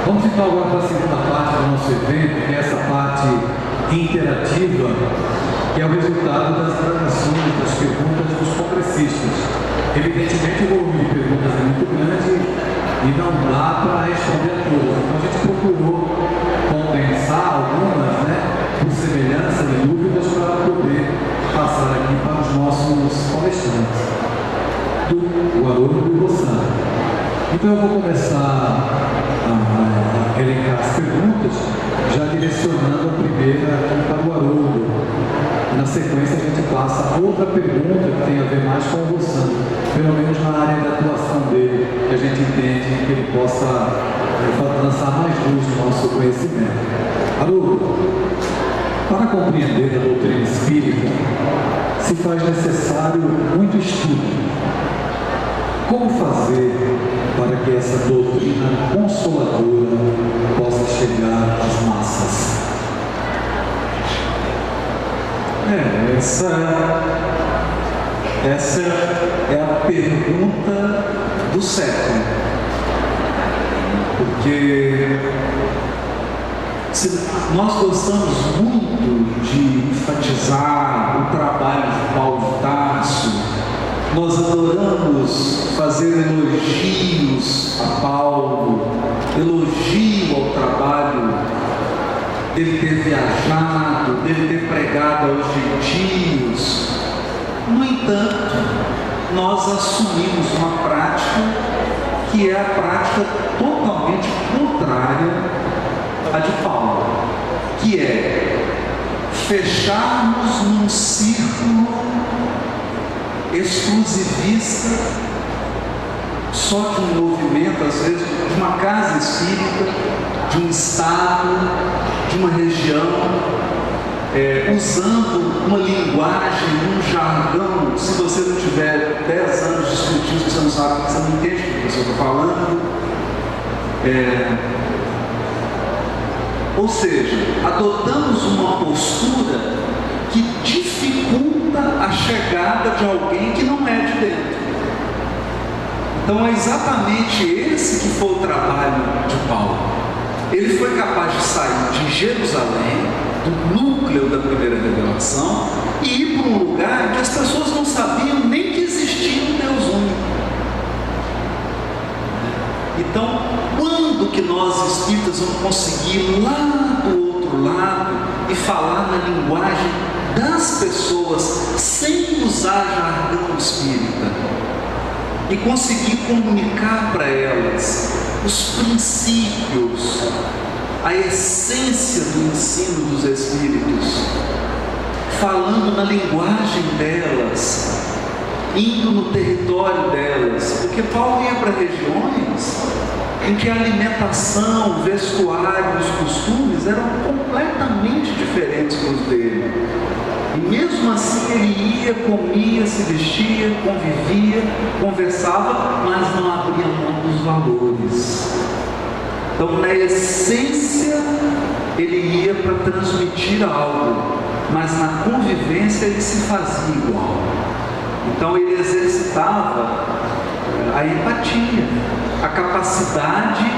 Vamos então agora para a segunda parte do nosso evento, que é essa parte interativa, que é o resultado das gravações, das perguntas dos congressistas. Evidentemente, o volume de perguntas é muito grande e não dá para responder a todas. Então, a gente procurou condensar algumas, por semelhança de dúvidas, para poder passar aqui para os nossos palestrantes do Haroldo e do Rossano. Então, eu vou começar a elencar as perguntas, já direcionando a primeira aqui para o Haroldo. Na sequência, a gente passa a outra pergunta que tem a ver mais com o Rossano, pelo menos na área da atuação dele, que a gente entende que ele possa lançar mais luz no nosso conhecimento. Haroldo, para compreender a doutrina espírita, se faz necessário muito estudo. Como fazer para que essa doutrina consoladora possa chegar às massas? Essa é a pergunta do século. Porque nós gostamos muito de enfatizar o trabalho de Paulo de Tarso, nós adoramos fazer elogios a Paulo, elogio ao trabalho dele ter viajado, dele ter pregado aos gentios. No entanto, nós assumimos uma prática que é a prática totalmente contrária à de Paulo, que é fecharmos num círculo exclusivista, só de um movimento, às vezes, de uma casa espírita, de um estado, de uma região, usando uma linguagem, um jargão. Se você não tiver 10 anos de espiritismo, você não sabe, você não entende o que eu estou falando. Ou seja, adotamos uma postura que dificulta a chegada de alguém que não é de dentro. Então é exatamente esse que foi o trabalho de Paulo. Ele foi capaz de sair de Jerusalém, do núcleo da primeira revelação, e ir para um lugar que as pessoas não sabiam nem que existia um Deus único. Então, quando que nós espíritas vamos conseguir lá do outro lado e falar na linguagem das pessoas sem usar jargão espírita e conseguir comunicar para elas os princípios, a essência do ensino dos espíritos, falando na linguagem delas, indo no território delas? Porque Paulo ia para regiões em que a alimentação, o vestuário, os costumes eram completamente diferentes dos dele. E mesmo assim ele ia, comia, se vestia, convivia, conversava, mas não abria mão dos valores. Então, na essência, ele ia para transmitir algo, mas na convivência ele se fazia igual. Então ele exercitava a empatia, a capacidade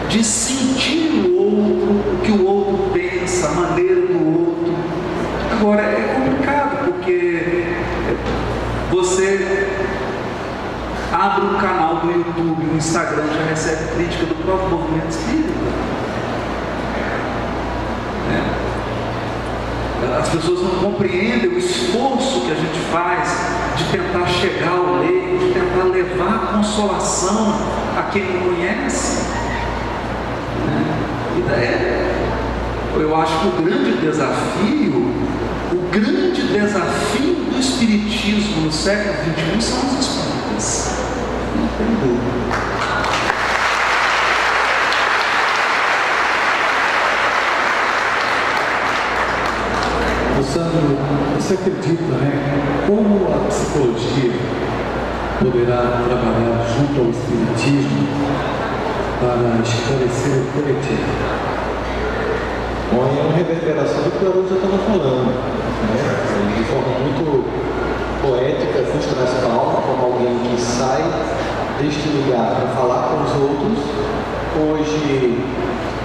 de sentir o outro, o que o outro pensa, a maneira do outro. Agora, é complicado, porque você abre um canal do YouTube, no Instagram, já recebe crítica do próprio movimento espírita. As pessoas não compreendem o esforço que a gente faz de tentar chegar ao leigo, de tentar levar consolação a quem não conhece. Eu acho que o grande desafio do espiritismo no século XXI são os espíritas. Não tem dúvida. Sandro, você acredita, como a psicologia poderá trabalhar junto ao espiritismo para esclarecer o coletivo? Bom, é uma reverberação do que o Haroldo já estava falando, de forma muito poética, Fundo traz Paulo como alguém que sai deste lugar para falar com os outros Hoje,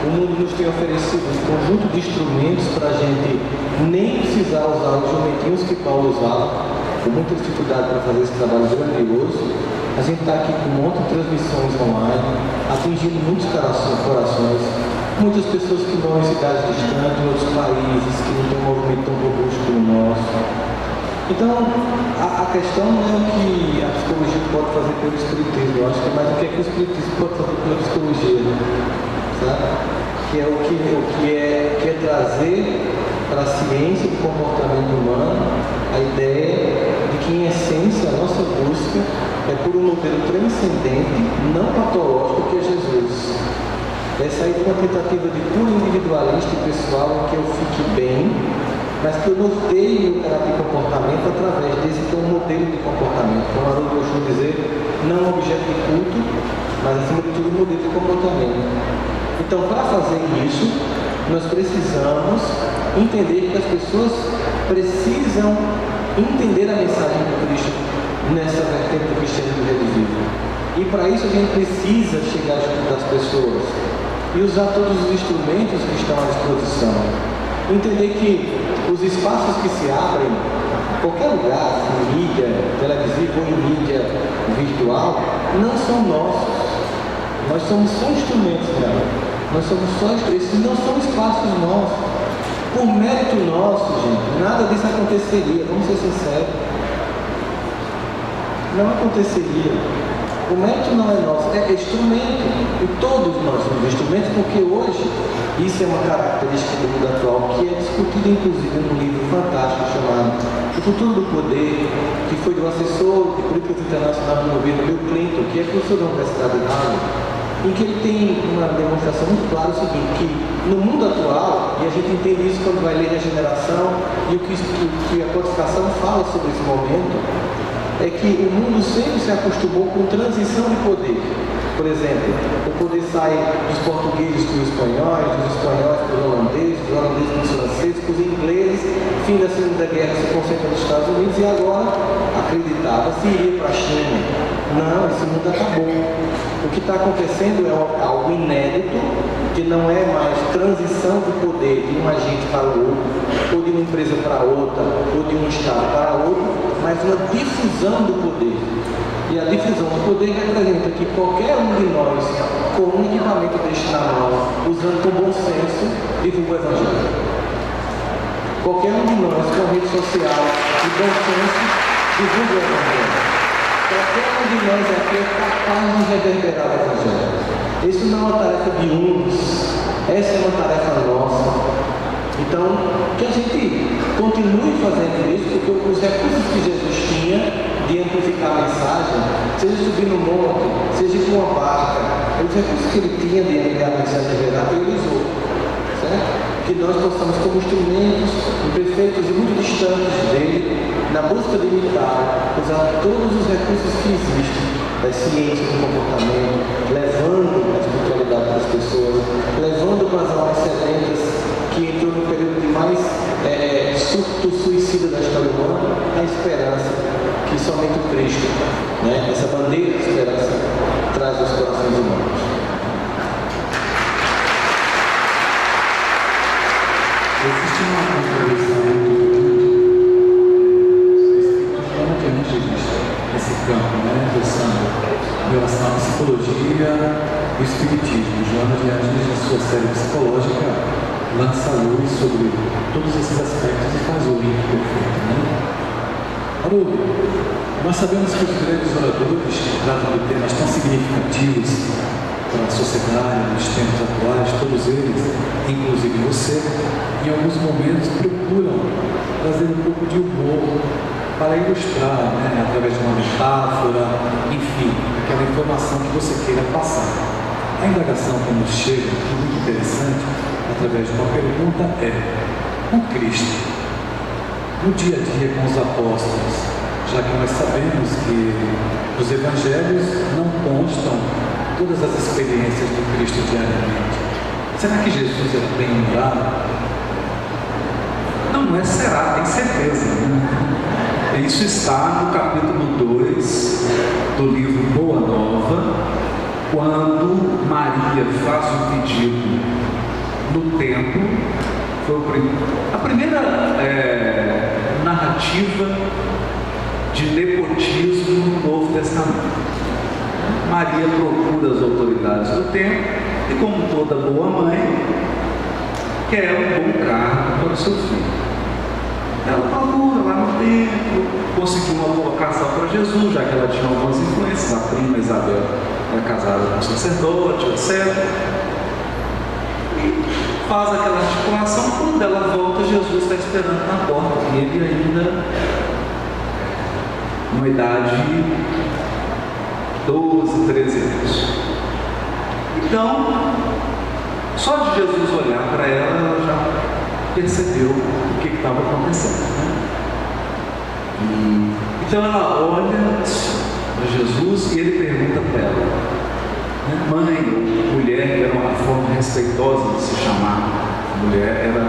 o mundo nos tem oferecido um conjunto de instrumentos para a gente nem precisar usar os jumentinhos que Paulo usava, com muita dificuldade para fazer esse trabalho grandioso. A gente está aqui com um monte de transmissões online, atingindo muitos corações, muitas pessoas que vão em cidades distantes, em outros países, que não têm um movimento tão robusto como o nosso. Então, a questão não é o que a psicologia pode fazer pelo espiritismo, eu acho que é mais o que é que o espiritismo pode fazer pela psicologia, né? Sabe? Que é o que é trazer para a ciência do comportamento humano a ideia de que, em essência, a nossa busca é por um modelo transcendente, não patológico, que é Jesus. É sair de uma tentativa de puro individualista e pessoal em que eu fique bem, mas que eu norteie o caráter de comportamento através desse que é um modelo de comportamento. Como Haroldo gostou de dizer, não um objeto de culto, mas acima de tudo um modelo de comportamento. Então, para fazer isso, nós precisamos entender que as pessoas precisam entender a mensagem do Cristo nessa vertente do cristianismo redimido. E para isso a gente precisa chegar junto das pessoas e usar todos os instrumentos que estão à disposição. Entender que os espaços que se abrem, em qualquer lugar, em mídia televisiva ou em mídia virtual, não são nossos. Nós somos só instrumentos dela. Nós somos só esses não são espaços nossos. Por mérito nosso, gente, nada disso aconteceria, vamos ser sinceros. Não aconteceria. O mérito não é nosso, é instrumento. E todos nós somos instrumentos, porque hoje isso é uma característica do mundo atual que é discutida inclusive num livro fantástico chamado O Futuro do Poder, que foi do assessor de políticas internacionais do governo Bill Clinton, que é professor da Universidade de Harvard, em que ele tem uma demonstração muito clara o seguinte, que no mundo atual, e a gente entende isso quando vai ler Regeneração, e o que a codificação fala sobre esse momento, é que o mundo sempre se acostumou com transição de poder. Por exemplo, o poder sai dos portugueses para os espanhóis, dos espanhóis para os holandeses para os franceses, para os ingleses, fim da Segunda Guerra se concentra nos Estados Unidos e agora, acreditava-se, iria para a China. Não, esse mundo acabou. O que está acontecendo é algo inédito, que não é mais transição de poder de um agente para o outro, ou de uma empresa para outra, ou de um estado para outro, mas uma difusão do poder. E a difusão do poder representa que qualquer um de nós, com um equipamento deste na mão, usando com bom senso, divulga o Evangelho. Qualquer um de nós, com rede social e bom senso, divulga o Evangelho. Qualquer um de nós aqui é capaz de reverberar o Evangelho. Isso não é uma tarefa de uns, essa é uma tarefa nossa. Então, que a gente continue fazendo isso, porque os recursos que Jesus tinha de amplificar a mensagem, seja subir no monte, seja com uma barca, os recursos que ele tinha de enviar a mensagem verdadeira, ele usou. Certo? Que nós possamos, como instrumentos imperfeitos e muito distantes dele, na busca de imitar, usar todos os recursos que existem, das ciências do comportamento, levando a espiritualidade para as pessoas, levando para as almas sedentas que entrou no período de mais surto suicida da história humana, a esperança que somente o Cristo, né, essa bandeira de esperança, traz aos corações humanos. Existe uma contribuição muito grande, onde existe esse campo, né, pensando em relação à psicologia e o espiritismo. Joana de Anjos, na sua série psicológica, lança a luz sobre todos esses aspectos e faz o link perfeito, né? Haroldo, nós sabemos que os grandes oradores que tratam de temas tão significativos para a sociedade, nos tempos atuais, todos eles, inclusive você, em alguns momentos procuram trazer um pouco de humor para ilustrar, né, através de uma metáfora, enfim, aquela informação que você queira passar. A indagação que nos chega, muito interessante, através de uma pergunta é: o Cristo, no dia a dia com os apóstolos, já que nós sabemos que os evangelhos não constam todas as experiências do Cristo diariamente, será que Jesus era bem lembrado? Não é será, tem certeza. Isso está no capítulo 2 do livro Boa Nova, quando Maria faz um pedido no templo. Foi a primeira narrativa de nepotismo no Novo Testamento. Maria procura as autoridades do templo e, como toda boa mãe, quer um bom cargo para o seu filho. Ela procura lá no templo, conseguiu uma colocação para Jesus, já que ela tinha algumas influências. A prima Isabel era casada com um sacerdote, etc. E faz aquela articulação. Quando ela volta, Jesus está esperando na porta, e ele ainda, numa idade de 12, 13 anos. Então, só de Jesus olhar para ela, ela já percebeu o que estava acontecendo. Então ela olha para Jesus e ele pergunta para ela, mãe ou mulher, que era uma forma respeitosa de se chamar mulher, era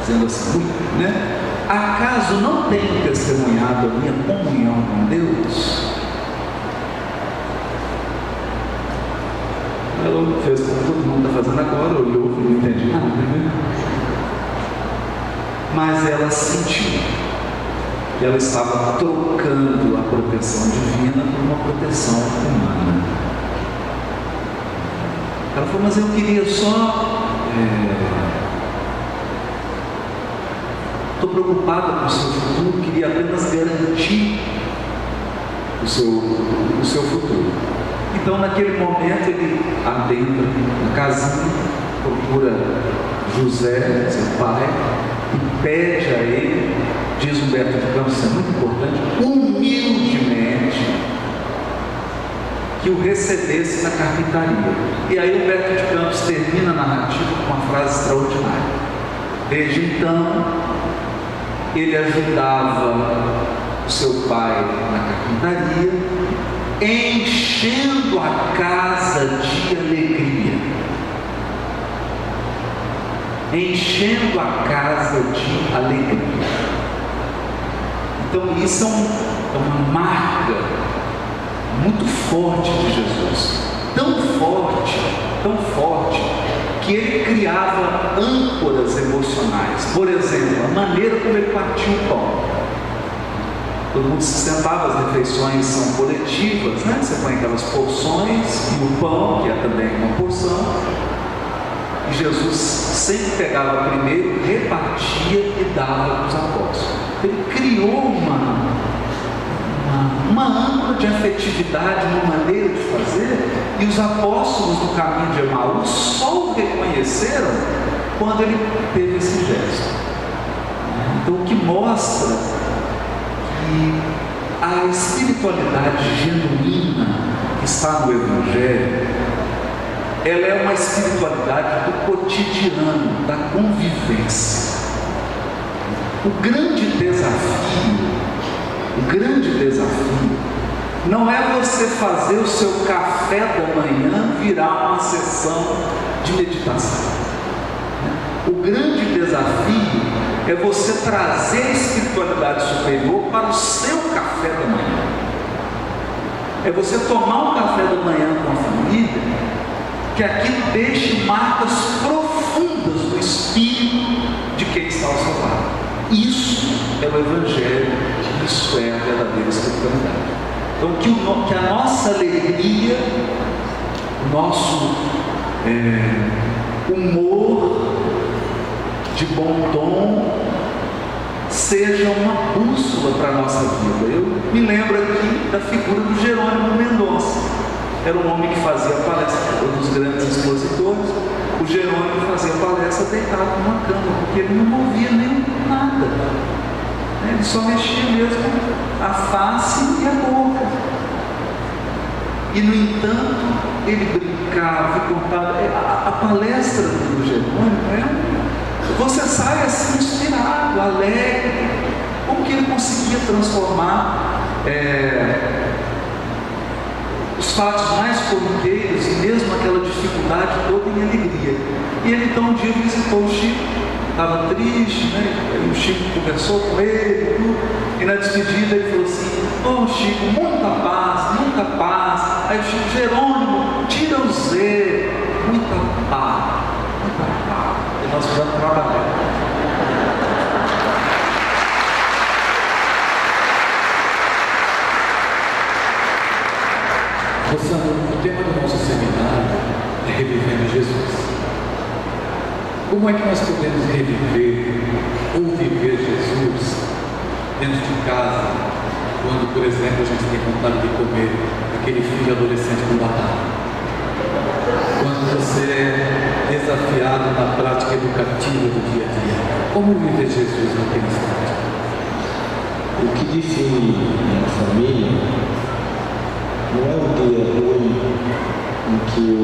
dizendo assim, acaso não tenho testemunhado a minha comunhão com Deus? Ela fez como todo mundo está fazendo agora, olhou e não entendi nada, Mas ela sentiu que ela estava trocando a proteção divina por uma proteção humana. Ela falou, mas eu queria só... Estou preocupada com o seu futuro, queria apenas garantir o seu futuro. Então, naquele momento, ele adentra na casinha, procura José, seu pai, e pede a ele, diz Humberto de Campos, isso é muito importante, humildemente, que o recebesse na carpintaria. E aí Humberto de Campos termina a narrativa com uma frase extraordinária. Desde então, ele ajudava o seu pai na carpintaria, enchendo a casa de alegria. Enchendo a casa de alegria. Então isso é uma marca muito forte de Jesus. Tão forte, que ele criava âncoras emocionais. Por exemplo, a maneira como ele partia o pão. Todo mundo se sentava, as refeições são coletivas, Você põe aquelas porções e o pão, que é também uma porção. E Jesus sempre pegava primeiro, repartia e dava para os apóstolos. Ele criou uma âncora de afetividade, uma maneira de fazer, e os apóstolos no caminho de Emaús só o reconheceram quando ele teve esse gesto. Então, o que mostra que a espiritualidade genuína que está no Evangelho, ela é uma espiritualidade do cotidiano, da convivência. O grande desafio não é você fazer o seu café da manhã virar uma sessão de meditação. O grande desafio é você trazer a espiritualidade superior para o seu café da manhã. É você tomar um café da manhã com a família, que aquilo deixe marcas profundas no espírito de quem está ao seu lado. Isso é o Evangelho, isso é a verdadeira espiritualidade. Então, que a nossa alegria, o nosso humor de bom tom, seja uma bússola para a nossa vida. Eu me lembro aqui da figura do Jerônimo Mendonça. Era um homem que fazia palestra, um dos grandes expositores. O Jerônimo fazia palestra deitado numa cama, porque ele não movia nem nada. Ele só mexia mesmo a face e a boca. E, no entanto, ele brincava e contava. A palestra do Jerônimo você sai assim inspirado, alegre. Como que ele conseguia transformar os fatos mais corriqueiros e mesmo aquela dificuldade toda em alegria. E ele então um dia visitou o Chico, estava triste, Aí o Chico conversou com ele, e na despedida ele falou assim: Chico, muita paz. Aí o Chico: Jerônimo, tira o Z, muita nós precisamos tomar café. Moçada, o tema do nosso seminário é Revivendo Jesus. Como é que nós podemos reviver ou viver Jesus dentro de casa, quando, por exemplo, a gente tem vontade de comer aquele filho adolescente com batata? Quando você é desafiado na prática educativa do dia a dia, como viver Jesus naquele instante? O que define a família não é um dia ruim em que eu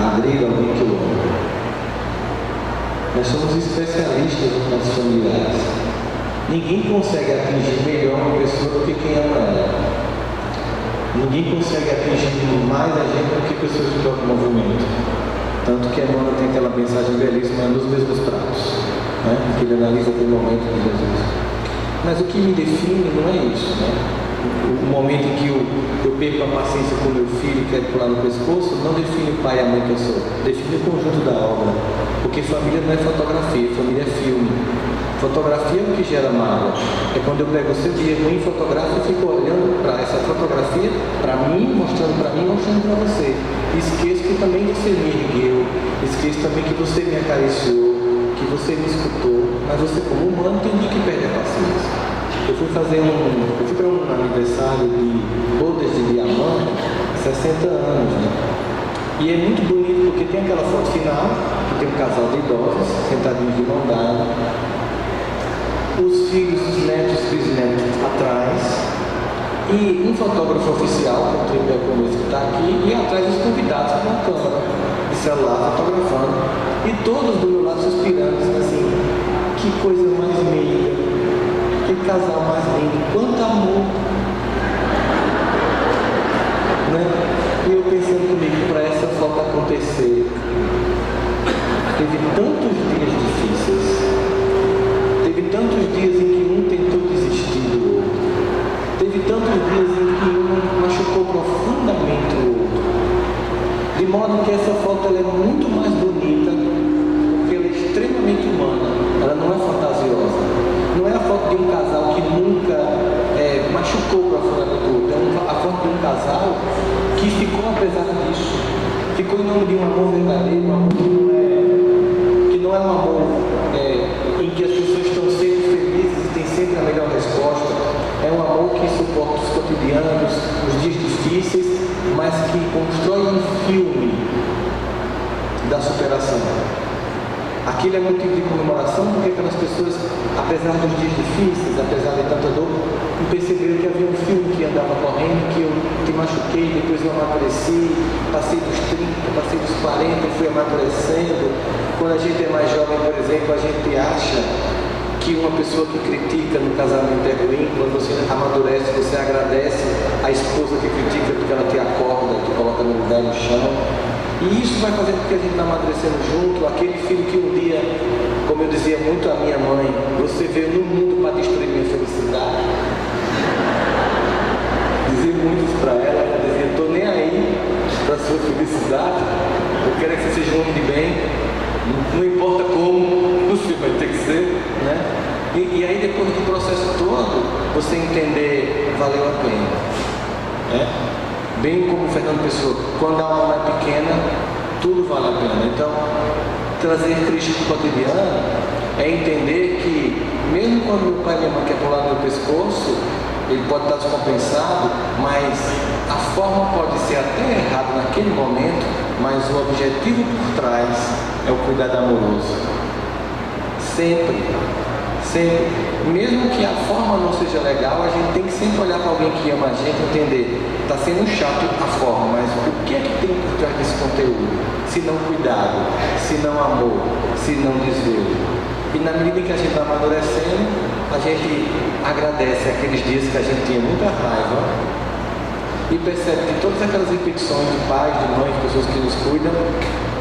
agredo alguém que eu amo. Nós somos especialistas nos nossos familiares. Ninguém consegue atingir melhor uma pessoa do que quem ama ela. Ninguém consegue atingir mais a gente do que pessoas de próprio movimento. Tanto que Emmanuel tem aquela mensagem belíssima nos mesmos pratos, né? Que ele analisa aquele momento de Jesus. Mas o que me define não é isso, né? O momento em que eu perco a paciência com meu filho e quero pular no pescoço, não define o pai e a mãe que eu sou, define o conjunto da obra. Porque família não é fotografia, família é filme. Fotografia é o que gera mágoa. É quando eu pego o seu dia ruim, fotografo e fico olhando para essa fotografia, para mim, mostrando para você. Esqueço que também você me ergueu, esqueço também que você me acariciou, que você me escutou, mas você como humano tem que perder a paciência. Eu fui para um aniversário de bodas de diamante, 60 anos, né? E é muito bonito porque tem aquela foto final, que tem um casal de idosos, sentadinhos de mão dada, os filhos, os netos, os bisnetos atrás, e um fotógrafo oficial, com o tripé como esse que está aqui, e atrás os convidados com a câmera de celular fotografando, e todos do meu lado suspirando, assim, que coisa mais meiga. Que casal mais lindo, quanto amor, né? E eu pensando comigo, para essa foto acontecer, teve tantos dias difíceis, teve tantos dias em que um tentou desistir do outro, teve tantos dias em que um machucou profundamente o outro, de modo que essa foto ela é muito mais bonita, porque ela é extremamente humana, ela não é fantasiosa. Não é a foto de um casal que nunca machucou profundamente o outro. É a foto de um casal que ficou apesar disso. Ficou em nome de um amor verdadeiro, um amor que não é um amor em que as pessoas estão sempre felizes e têm sempre a melhor resposta. É um amor que suporta os cotidianos, os dias difíceis, mas que constrói um filme da superação. Aquilo é motivo de comemoração porque aquelas pessoas, apesar dos dias difíceis, apesar de tanta dor, perceberam que havia um filme que andava correndo, que eu te machuquei, depois eu amadureci, passei dos 30, passei dos 40 e fui amadurecendo. Quando a gente é mais jovem, por exemplo, a gente acha que uma pessoa que critica no casamento é ruim. Quando você amadurece, você agradece a esposa que critica porque ela te acorda, te coloca no lugar no chão. E isso vai fazer com que a gente vá amadurecendo junto. Aquele filho que um dia, como eu dizia muito à minha mãe, você veio no mundo para destruir minha felicidade. Dizia muito isso para ela, ela dizia, estou nem aí para a sua felicidade, eu quero que você seja um homem de bem, não importa como, você vai ter que ser, né? E aí depois do processo todo, você entender, valeu a pena, né? Bem como o Fernando Pessoa, quando a alma é pequena, tudo vale a pena. Então, trazer Cristo para o cotidiano é entender que, mesmo quando o pai e minha mãe quer pular no meu pescoço, ele pode estar descompensado, mas a forma pode ser até errada naquele momento, mas o objetivo por trás é o cuidado amoroso. Sempre. Sempre, mesmo que a forma não seja legal, a gente tem que sempre olhar para alguém que ama a gente e entender, está sendo chato a forma, mas o que é que tem por trás desse conteúdo? Se não cuidado, se não amor, se não desvelo. E na medida em que a gente está amadurecendo, a gente agradece aqueles dias que a gente tinha muita raiva e percebe que todas aquelas repetições de pais, de mães, de pessoas que nos cuidam,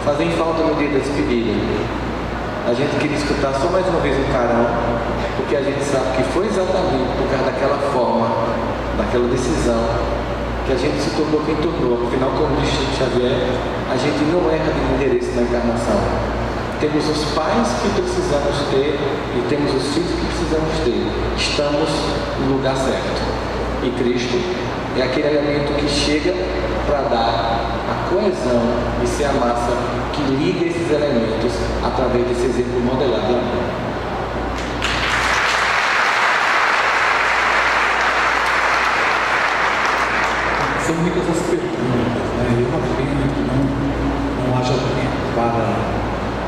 fazem falta no dia da despedida. A gente queria escutar só mais uma vez um carão, porque a gente sabe que foi exatamente por causa daquela forma, daquela decisão, que a gente se tornou quem tornou. Afinal, como diz Chico Xavier, a gente não erra de endereço na encarnação. Temos os pais que precisamos ter e temos os filhos que precisamos ter. Estamos no lugar certo. E Cristo é aquele elemento que chega para dar a coesão e ser a massa que liga esses elementos através desse exemplo modelado de amor. São muitas as perguntas, né? Eu apenas que não haja tempo para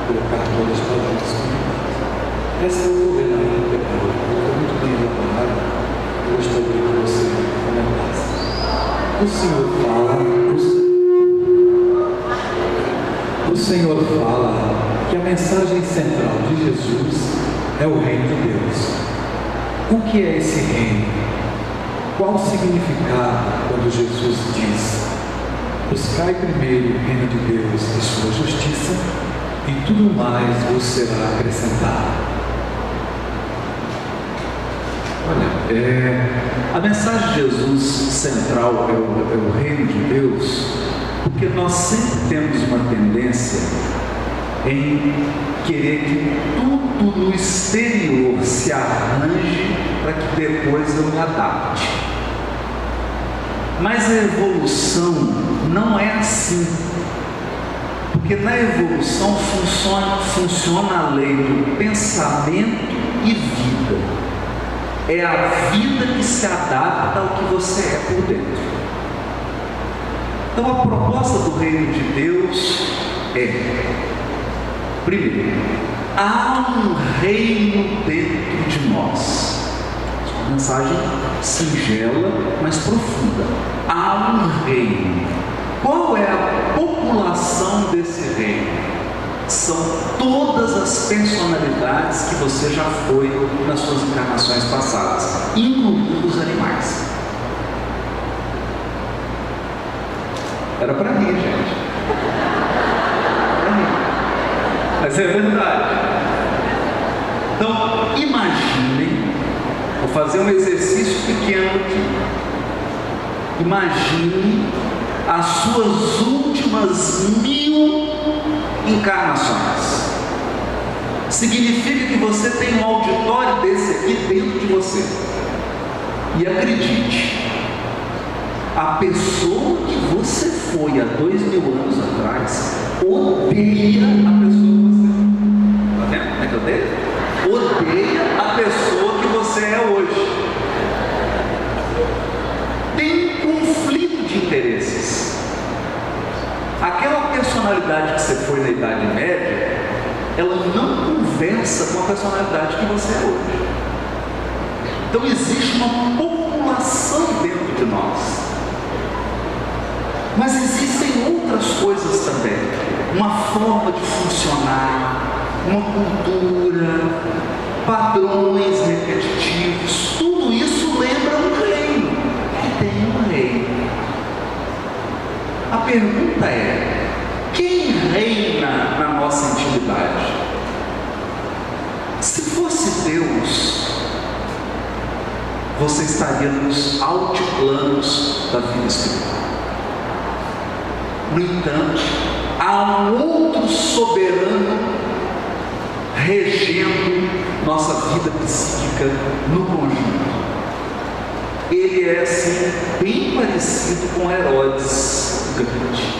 colocar todas para a discussão. Essa eu vou ver na minha pergunta, foi muito bem elaborada. Eu gostaria que você comentasse. O Senhor fala que a mensagem central de Jesus é o reino de Deus. O que é esse reino? Qual o significado quando Jesus diz: buscai primeiro o reino de Deus e sua justiça, e tudo mais vos será acrescentado? Olha, a mensagem de Jesus central é o reino de Deus, porque nós sempre temos uma tendência em querer que tudo no exterior se arranje para que depois eu me adapte. Mas a evolução não é assim, porque na evolução funciona a lei do pensamento e vida. É a vida que se adapta ao que você é por dentro. Então a proposta do reino de Deus é: primeiro, há um reino dentro de nós. Uma mensagem singela, mas profunda. Há um reino. Qual é a população desse reino? São todas as personalidades que você já foi nas suas encarnações passadas, incluindo os animais. Era para mim, gente. Para mim. Mas é verdade. Então, imaginem, vou fazer um exercício pequeno aqui. Imagine as suas últimas 1000 encarnações. Significa que você tem um auditório desse aqui dentro de você. E acredite, a pessoa que você foi há 2000 anos atrás odeia a pessoa que você é. Tá vendo como é que eu odeio? Odeia a pessoa que você é hoje. Tem um conflito de interesses. Aquela personalidade que você foi na Idade Média, ela não conversa com a personalidade que você é hoje. Então existe uma população dentro de nós. Mas existem outras coisas também. Uma forma de funcionar, uma cultura, padrões repetitivos. Tudo isso lembra um reino. E tem um reino. A pergunta é: quem reina na nossa intimidade? Se fosse Deus, você estaria nos altiplanos da vida espiritual. No entanto, há um outro soberano regendo nossa vida psíquica no conjunto. Ele é assim bem parecido com Herodes Grande,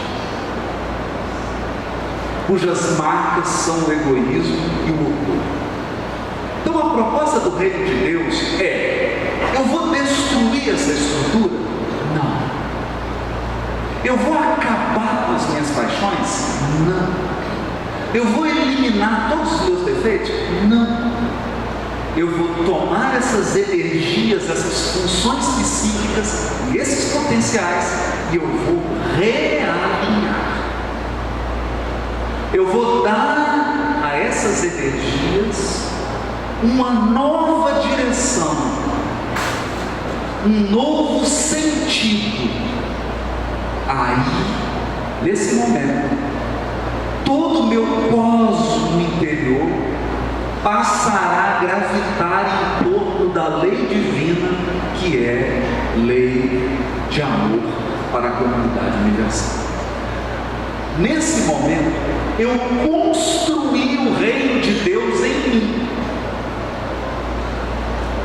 cujas marcas são o egoísmo e o orgulho. Então a proposta do reino de Deus é: eu vou destruir essa estrutura? Não. Eu vou acabar com as minhas paixões? Não. Eu vou eliminar todos os meus defeitos? Não. Eu vou tomar essas energias, essas funções psíquicas e esses potenciais e eu vou realinhar. Eu vou dar a essas energias uma nova direção, um novo sentido. Aí, nesse momento, todo o meu cosmo interior passará a gravitar em torno da lei divina, que é lei de amor para a comunidade universal. Nesse momento, eu construí o reino de Deus em mim.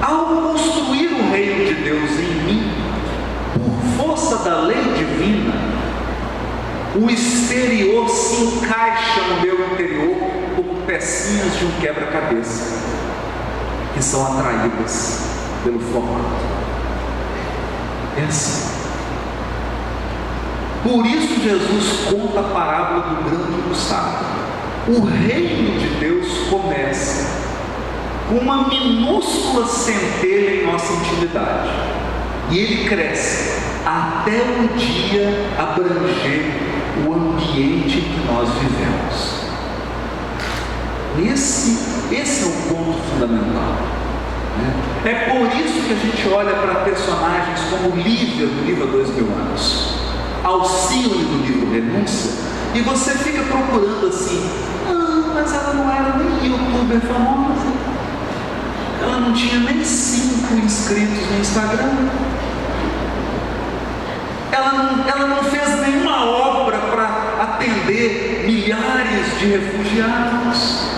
Ao construir o reino de Deus em mim, por força da lei divina, o exterior se encaixa no meu interior como pecinhas de um quebra-cabeça, que são atraídas pelo formato. É assim. Por isso Jesus conta a parábola do grão de mostarda. O reino de Deus começa com uma minúscula centelha em nossa intimidade, e ele cresce até um dia abranger o ambiente em que nós vivemos. Esse é o ponto fundamental. É por isso que a gente olha para personagens como Lívia do livro 2000 anos, Alcíone do livro Renúncia, e você fica procurando assim: mas ela não era nem youtuber famosa, ela não tinha nem 5 inscritos no Instagram, ela não fez nenhuma obra para atender milhares de refugiados.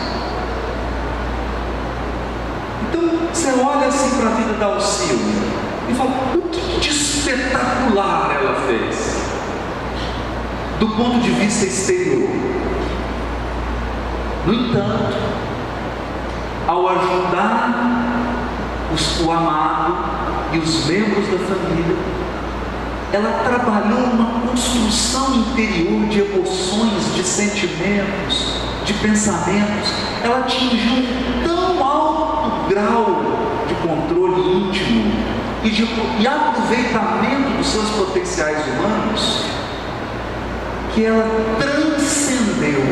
Então você olha assim para a vida da Alcíone e fala: o que de espetacular ela fez do ponto de vista exterior? No entanto, ao ajudar o amado e os membros da família, ela trabalhou uma construção interior de emoções, de sentimentos, de pensamentos. Ela atingiu um tão alto grau de controle íntimo e aproveitamento dos seus potenciais humanos, que ela transcendeu.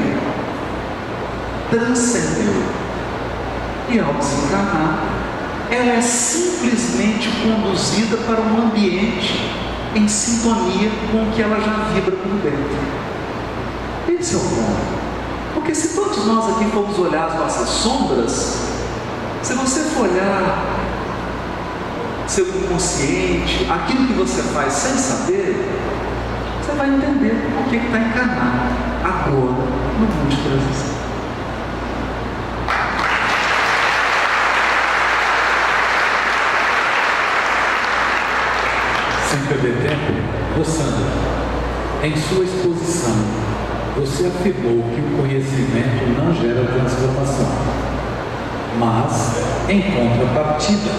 E ao desencarnar, ela é simplesmente conduzida para um ambiente em sintonia com o que ela já vibra por dentro. Esse é o ponto. Porque se todos nós aqui formos olhar as nossas sombras, se você for olhar seu inconsciente, aquilo que você faz sem saber, você vai entender o que está encarnado agora no mundo de transição. Sem perder tempo, Rossandra, em sua exposição, você afirmou que o conhecimento não gera transformação, mas, em contrapartida,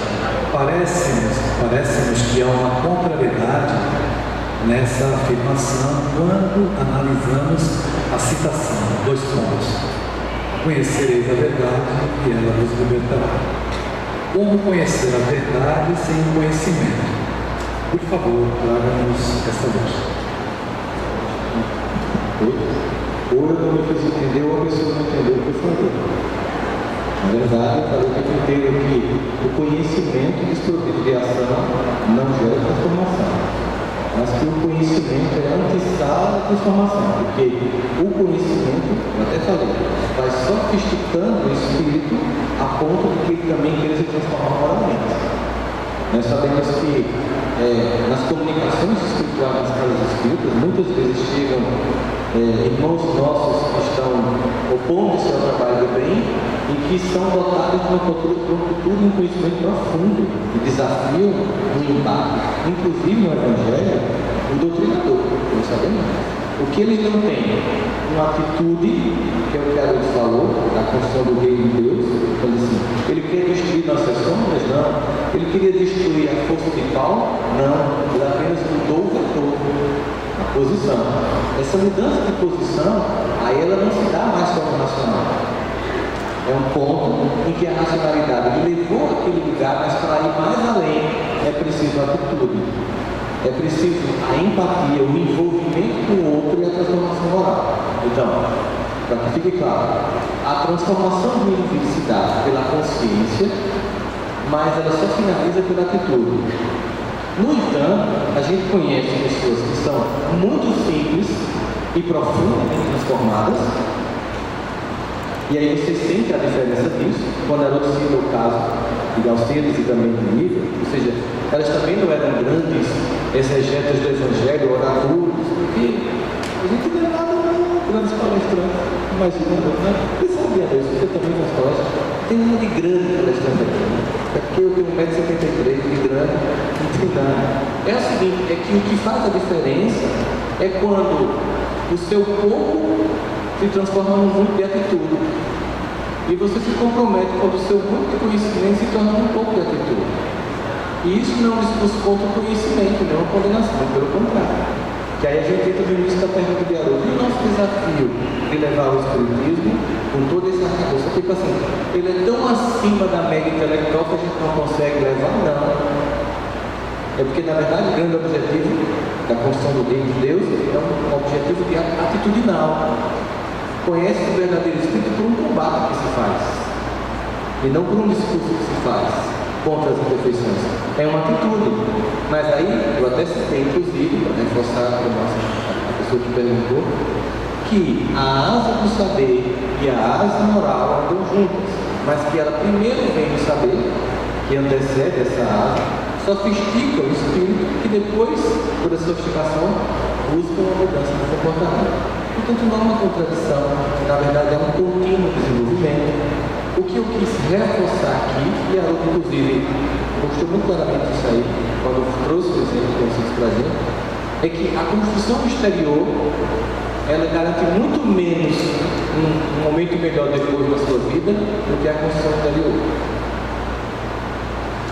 parece-nos que há uma contrariedade nessa afirmação quando analisamos a citação, 2 pontos. Conhecereis a verdade e ela vos libertará. Como conhecer a verdade sem o conhecimento? Por favor, traga-nos esta luz. Ou eu não me fiz entender, ou a pessoa não entendeu o que eu falei. Na verdade, eu falei o tempo inteiro que o conhecimento desprovido de ação não gera transformação, mas que o conhecimento é a antessala da transformação, porque o conhecimento, eu até falei, vai sofisticando o espírito a ponto de que ele também queira se transformar moralmente. Nós sabemos que nas comunicações espirituais das casas espíritas, muitas vezes chegam irmãos nossos que estão opondo-se ao trabalho do bem e que são dotados de uma cultura e um conhecimento profundo, de desafio, um embate. Inclusive no Evangelho, o doutrinador, nós sabemos. O que eles não têm? Uma atitude, que é o que a Deus falou, da construção do reino de Deus. Assim, ele queria destruir nossas sombras? Não. Ele queria destruir a força vital? Não. Ele apenas mudou o vetor, a posição. Essa mudança de posição, aí ela não se dá mais como racional. É um ponto em que a racionalidade levou aquele lugar, mas para ir mais além é preciso a atitude. É preciso a empatia, o envolvimento com o outro e a transformação moral. Então, para que fique claro, a transformação do indivíduo se dá pela consciência, mas ela só finaliza pela atitude. No entanto, a gente conhece pessoas que são muito simples e profundamente transformadas, e aí você sente a diferença disso, quando era o caso de Alcides e também de Lívia, ou seja, elas também não eram grandes exegetas do Evangelho, oradores, porque a gente não é nada muito. grandes palestrantes, imaginando, né? Você sabia disso, você também faz palestras. Tem uma de grande palestrante aqui, né? É porque eu tenho 1,73m, de grande, não tem nada. É o seguinte, é que o que faz a diferença é quando o seu pouco se transforma num muito de atitude. E você se compromete quando o seu muito de conhecimento se torna um pouco de atitude. E isso não é um discurso contra o conhecimento, não é uma condenação, pelo contrário. Que aí a gente entra no início da pergunta de Haroldo. E o nosso desafio de levar o Espiritismo com toda essa cabeça, tipo assim, ele é tão acima da média intelectual que a gente não consegue levar, não. É porque, na verdade, o grande objetivo da construção do reino de Deus é um objetivo de atitudinal. Conhece o verdadeiro Espírito por um combate que se faz, e não por um discurso que se faz contra as imperfeições. É uma atitude. Mas aí, eu até citei, inclusive, para reforçar para a pessoa que perguntou, que a asa do saber e a asa moral andam juntas, mas que ela primeiro vem do saber, que antecede essa asa, sofistica o espírito, que depois, por essa sofisticação, busca uma mudança de comportamento. Portanto, não é uma contradição, na verdade é um contínuo desenvolvimento. O que eu quis reforçar aqui, e a Haroldo, inclusive, mostrou muito claramente isso aí, quando trouxe o exemplo que eu fiz para a gente, é que a construção exterior, ela garante muito menos um momento melhor depois da sua vida do que a construção interior.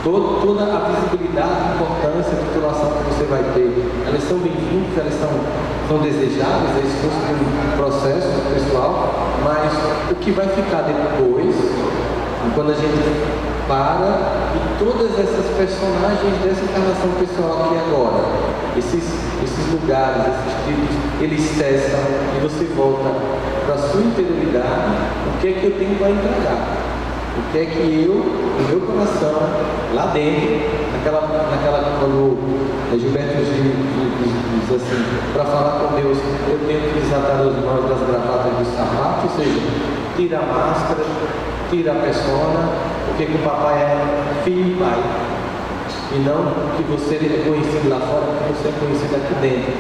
Toda a visibilidade, a importância, a titulação que você vai ter, elas são bem-vindas, elas são desejáveis, é esforço de um processo pessoal, mas o que vai ficar depois, quando a gente para, e todas essas personagens dessa encarnação pessoal aqui agora, esses lugares, esses tipos, eles cessam e você volta para a sua interioridade, o que é que eu tenho para entregar? O que é que eu, no meu coração, lá dentro, quando Gilberto Gil diz assim, para falar com Deus, eu tenho que desatar os nós das gravatas do sapato, ou seja, tira a máscara, tira a persona, porque que o papai é filho e pai. E não que você é conhecido lá fora, que você é conhecido aqui dentro.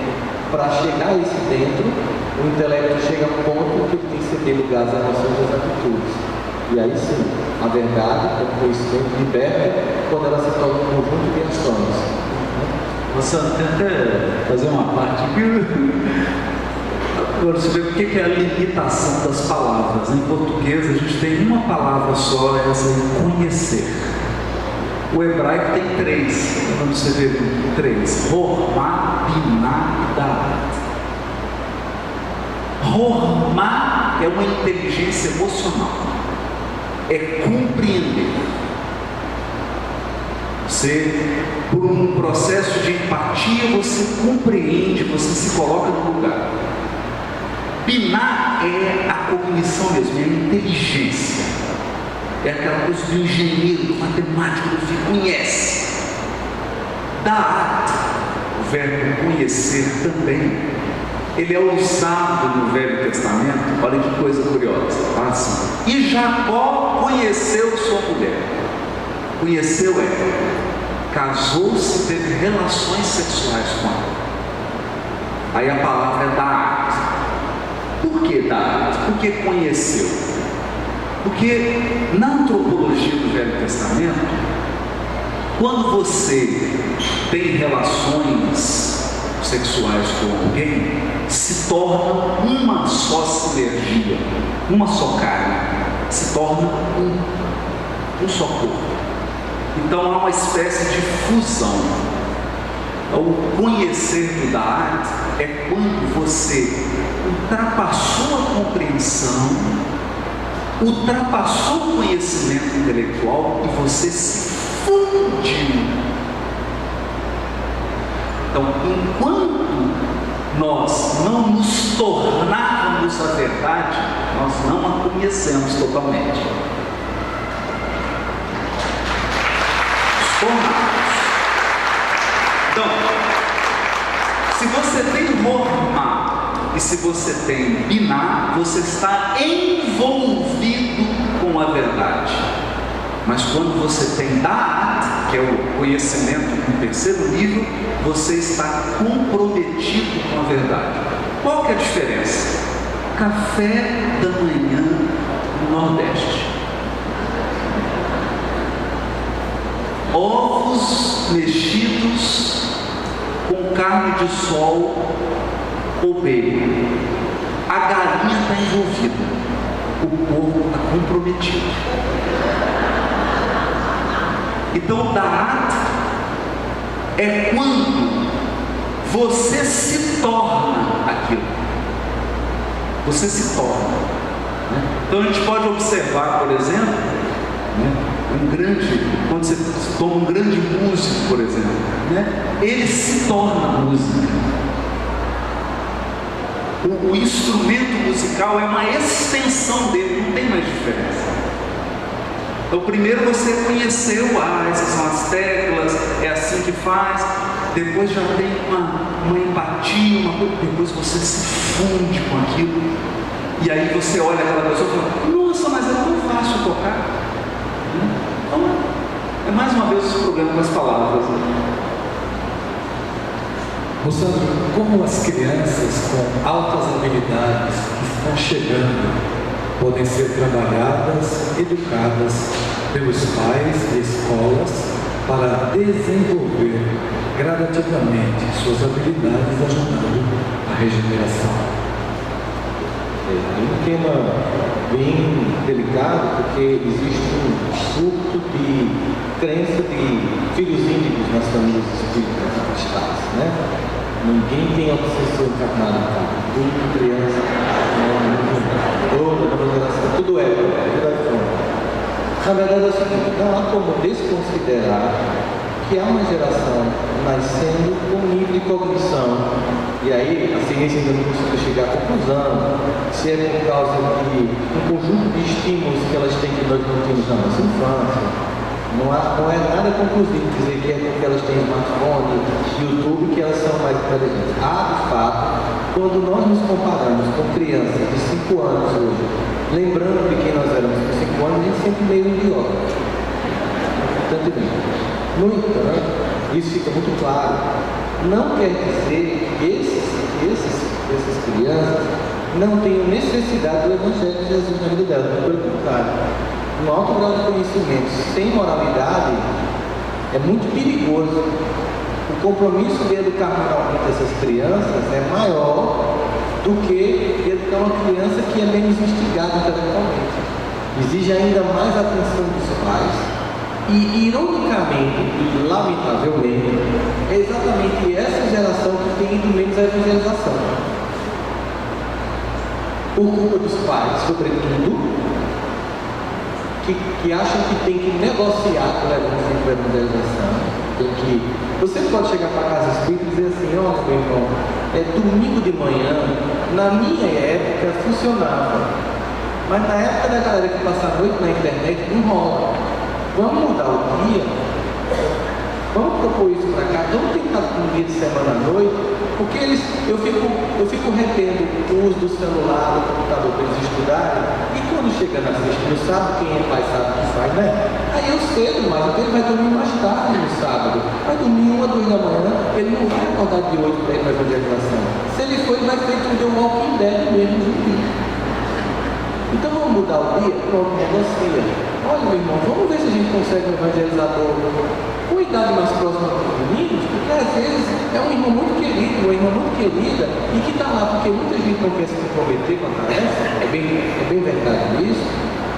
Para chegar a esse dentro, o intelecto chega a um ponto que ele tem que ceder lugar às emoções e às atitudes. E aí sim, a verdade, o conhecimento liberta quando ela se torna um conjunto de ações. Nossa, tenta fazer uma parte aqui. Agora você vê o que é a limitação das palavras. Em português a gente tem uma palavra só, essa é conhecer. O hebraico tem três, quando você vê três: Hormá, Biná, Daat. Hormá é uma inteligência emocional, é compreender. Você, por um processo de empatia, você compreende, você se coloca no lugar. Biná é a cognição mesmo, é a inteligência. É aquela coisa do engenheiro, do matemático, que conhece. Daat, o verbo conhecer também, ele é usado no Velho Testamento. Olha que coisa curiosa, tá assim: e Jacó conheceu sua mulher. Conheceu ela, casou-se, teve relações sexuais com ela. Aí a palavra é Daat. Por que Daat? Porque conheceu. Porque na antropologia do Velho Testamento, quando você tem relações sexuais com alguém, se torna uma só sinergia, uma só carne, se torna um só corpo. Então há uma espécie de fusão. O conhecer do Daat é quando você ultrapassou a compreensão, ultrapassou o conhecimento intelectual e você se fundiu. Então, enquanto nós não nos tornarmos a verdade, nós não a conhecemos totalmente. Então, se você tem Hormá e se você tem Biná, você está envolvido com a verdade. Mas quando você tem Daat, que é o conhecimento no terceiro nível, você está comprometido com a verdade. Qual que é a diferença? café da manhã no Nordeste. Ovos mexidos com carne de sol ou bacon. A galinha está envolvida, o porco está comprometido. Então, da'at é quando você se torna aquilo. Você se torna. Então a gente pode observar, por exemplo, quando você toma um grande músico, por exemplo, ele se torna música. O instrumento musical é uma extensão dele, não tem mais diferença. Então primeiro você conheceu, essas são as teclas, é assim que faz. Depois já tem uma empatia, depois você se funde com aquilo. E aí você olha aquela pessoa e fala, nossa, mas é tão fácil tocar. Então, é mais uma vez esse problema com as palavras. Moçando, como as crianças com altas habilidades que estão chegando podem ser trabalhadas, educadas pelos pais e escolas para desenvolver gradativamente suas habilidades, ajudando a regeneração. É um tema bem delicado, porque existe um surto de crença de filhos índigos nas famílias espíritas cristãs, Ninguém tem obsessão encarnada, tudo criança, toda geração, tudo é fome. Na verdade é o seguinte, não há como desconsiderar que há uma geração nascendo com nível de cognição, e aí a ciência ainda não conseguiu chegar à conclusão se é por causa de um conjunto de estímulos que elas têm que nós não tínhamos na nossa infância. Não é nada conclusivo dizer que é porque elas têm smartphone, YouTube, que elas são mais inteligentes. De fato, quando nós nos comparamos com crianças de 5 anos hoje, lembrando de quem nós éramos com 5 anos, a gente sempre meio idiota. No entanto, isso fica muito claro. Não quer dizer que essas crianças não tenham necessidade do Evangelho de Jesus na vida delas, pelo contrário. Um alto grau de conhecimento sem moralidade é muito perigoso. O compromisso de educar moralmente essas crianças é maior do que educar uma criança que é menos instigada intelectualmente. Exige ainda mais atenção dos pais e, ironicamente e lamentavelmente, é exatamente essa geração que tem ido menos à evangelização. Por culpa dos pais, sobretudo, que acham que tem que negociar com a evangelização. Você pode chegar para a casa espírita e dizer assim, olha meu irmão, domingo de manhã, na minha época funcionava, mas na época da galera que passa a noite na internet não rola. Vamos mudar o dia, vamos propor isso para cá, vamos tentar um dia de semana à noite, porque eu fico retendo o uso do celular, do computador para eles estudarem, e quando chega na sexta, no sábado, quem é pai sabe o que faz, Aí eu cedo, mas ele vai dormir mais tarde no sábado, vai dormir 1 ou 2 da manhã, ele não vai acordar de 8 para ir para a evangelização. Se ele for, ele vai feito um The Walking Dead mesmo zumbi. Então vamos mudar o dia? Pronto, negocia. Olha meu irmão, vamos ver se a gente consegue um evangelizador com idade mais próxima dos meninos, porque às vezes é um irmão muito querido, uma irmã muito querida, e que está lá porque muita gente não quer se comprometer com a tarefa, é bem verdade isso,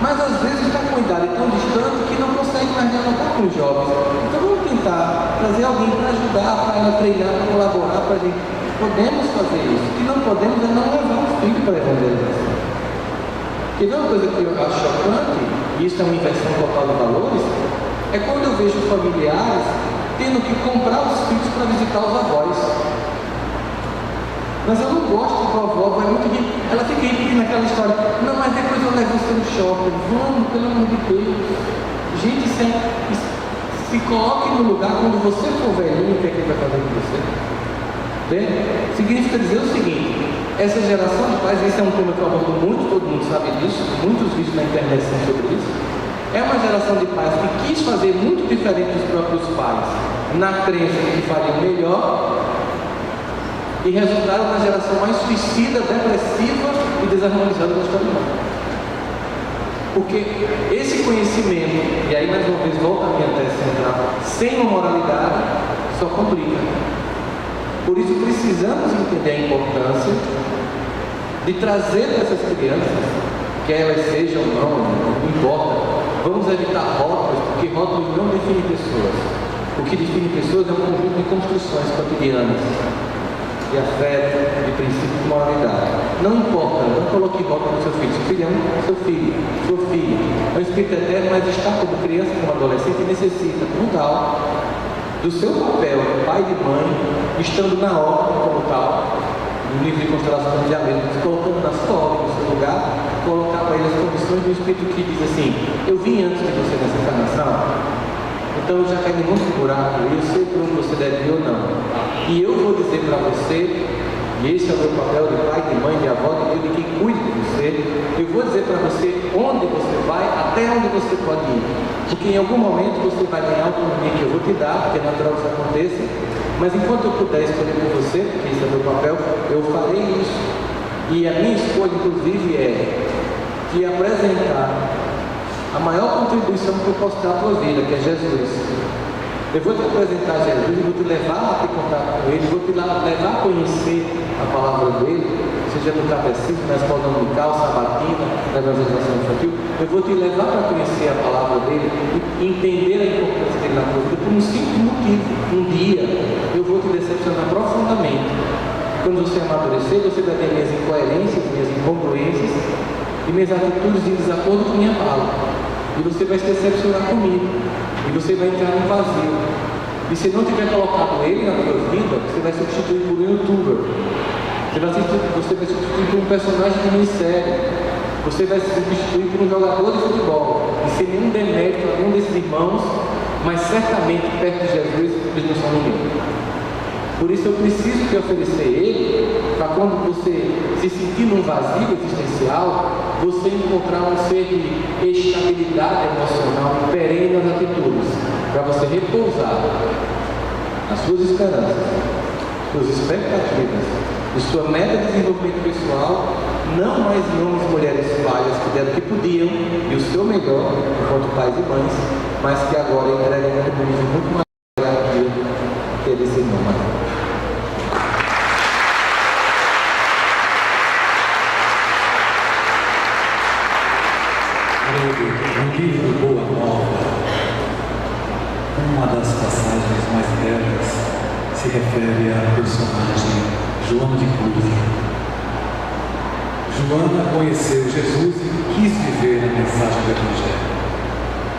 mas às vezes está com idade tão distante que não consegue mais dialogar com os jovens. Então vamos tentar trazer alguém para ajudar, para ela treinar, para colaborar, para a gente. Podemos fazer isso. O que não podemos é não levar o filho para a evangelização. Quer ver uma coisa que eu acho chocante, e isso é uma inversão total de valores, é quando eu vejo familiares tendo que comprar os filhos para visitar os avós. Mas eu não gosto que a avó vai muito rica. Ela fica repetindo aquela história, não, mas depois eu levo você no shopping. Vamos, pelo amor de Deus. Gente, se coloque no lugar quando você for velhinho, o que é que ele vai fazer com você? Significa dizer o seguinte, essa geração de pais, esse é um tema que eu abordo muito, todo mundo sabe disso, muitos vídeos na internet são sobre isso. É uma geração de pais que quis fazer muito diferente dos próprios pais, na crença de que fariam melhor, e resultaram na geração mais suicida, depressiva e desarmonizando a história humana. Porque esse conhecimento, e aí mais uma vez volta a minha tese central, sem uma moralidade, só complica. Por isso precisamos entender a importância de trazer para essas crianças, que elas sejam ou não importa, vamos evitar rótulos, porque rótulos não definem pessoas. O que define pessoas é um conjunto de construções cotidianas, de afeto, de princípios de moralidade. Não importa, não coloque rótulo no seu filho. Seu filho é seu filho, sua filha. É um espírito eterno, mas está como criança, como adolescente, e necessita, como tal, do seu papel de pai e de mãe, estando na ordem como tal, no livro de constelação de familiar, se colocando na sua ordem, no seu lugar, colocar para ele as condições do espírito que diz assim: eu vim antes de você nessa encarnação, então eu já caí em muito buraco, eu sei por onde você deve ir ou não. E eu vou dizer para você, e esse é o meu papel de pai, de mãe, de avó, de quem cuida de você, eu vou dizer para você onde você vai, até onde você pode ir. Porque em algum momento você vai ganhar autonomia que eu vou te dar, porque é natural que isso aconteça, mas enquanto eu puder escolher por você, porque esse é o meu papel, eu farei isso. E a minha escolha, inclusive, é te apresentar a maior contribuição que eu posso dar à tua vida, que é Jesus. Eu vou te apresentar Jesus, eu vou te levar a ter contato com Ele, vou te levar a conhecer a palavra dele, seja no catecismo, na escola dominical, sabatina, na evangelização infantil. Eu vou te levar para conhecer a palavra dele e entender a importância dele na tua vida por um simples motivo. Um dia eu vou te decepcionar profundamente. Quando você amadurecer, você vai ter minhas incoerências, minhas incongruências e minhas atitudes em desacordo com minha palavra. E você vai se decepcionar comigo. E você vai entrar num vazio. E se não tiver colocado ele na tua vida, você vai substituir por um youtuber. Você vai substituir por um personagem de minissérie. Você vai substituir por um jogador de futebol. E sem nenhum demérito a nenhum desses irmãos, mas certamente perto de Jesus eles não são ninguém. Por isso eu preciso te oferecer ele, para quando você se sentir num vazio existencial, você encontrar um ser de estabilidade emocional perene nas atitudes, para você repousar nas suas esperanças, suas expectativas e sua meta de desenvolvimento pessoal, não mais em homens e mulheres falhas que deram o que podiam e o seu melhor enquanto pais e mães, mas que agora entregam um comunismo muito mais grave que é desse irmão. No livro Boa Nova, uma das passagens mais belas se refere à personagem Joana de Cruz. Joana conheceu Jesus e quis viver a mensagem do Evangelho,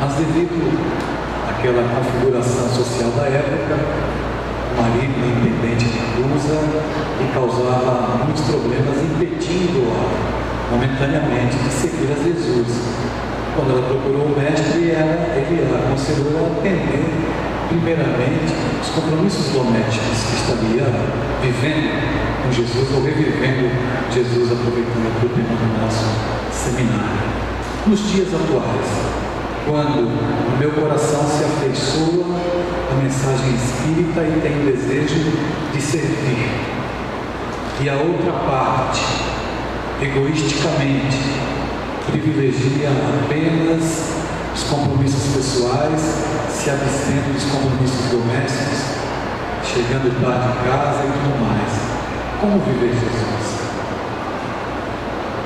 mas devido àquela configuração social da época, o marido independente de Cruz lhe causava muitos problemas, impedindo-a momentaneamente de seguir a Jesus. Quando ela procurou o mestre, ele a aconselhou a atender, primeiramente, os compromissos domésticos que estaria vivendo com Jesus, ou revivendo Jesus, aproveitando o tema do nosso seminário. Nos dias atuais, quando o meu coração se afeiçoa à mensagem espírita e tem o desejo de servir, e a outra parte, egoisticamente, privilegia apenas os compromissos pessoais, se abstendo dos compromissos domésticos, chegando tarde em casa e tudo mais. Como viver Jesus?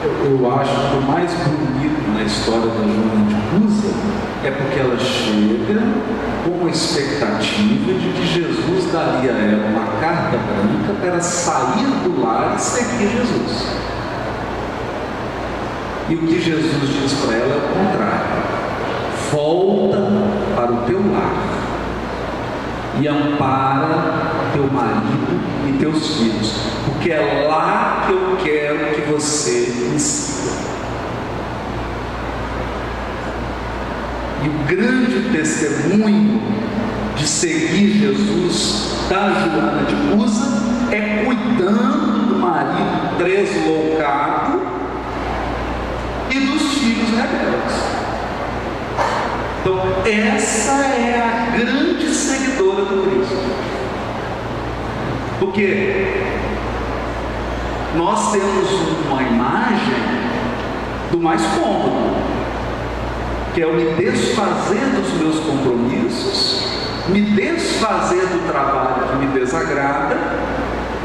Eu acho que o mais bonito na história da Joana de Cusa é porque ela chega com a expectativa de que Jesus daria a ela uma carta branca para sair do lar e seguir Jesus. E o que Jesus diz para ela é o contrário: volta para o teu lar e ampara teu marido e teus filhos, porque é lá que eu quero que você me siga. E o grande testemunho de seguir Jesus da Joana de Cusa é cuidando do marido deslocado e dos filhos rebeldes. Então, essa é a grande seguidora do Cristo. Porque nós temos uma imagem do mais cômodo, que é eu me desfazer dos meus compromissos, me desfazer do trabalho que me desagrada,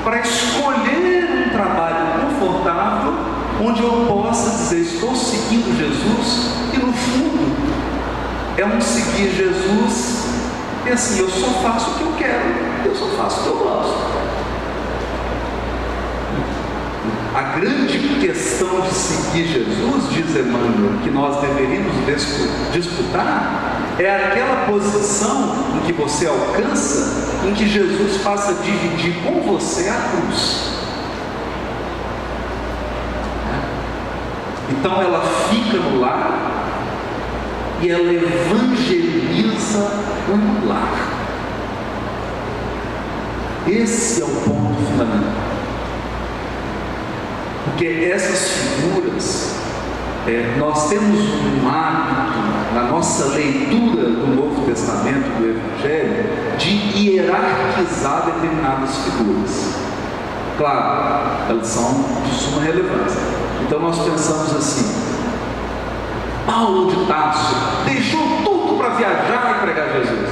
para escolher um trabalho confortável, onde eu possa dizer, estou seguindo Jesus, e no fundo, é um seguir Jesus, e assim, eu só faço o que eu quero, eu só faço o que eu gosto. A grande questão de seguir Jesus, diz Emmanuel, que nós deveríamos disputar, é aquela posição em que você alcança, em que Jesus passa a dividir com você a cruz. Então ela fica no lar e ela evangeliza o lar. Esse é o ponto fundamental. Porque essas figuras, nós temos um hábito, na nossa leitura do Novo Testamento, do Evangelho, de hierarquizar determinadas figuras. Claro, elas são de suma relevância. Então nós pensamos assim: Paulo de Tarso deixou tudo para viajar e pregar Jesus.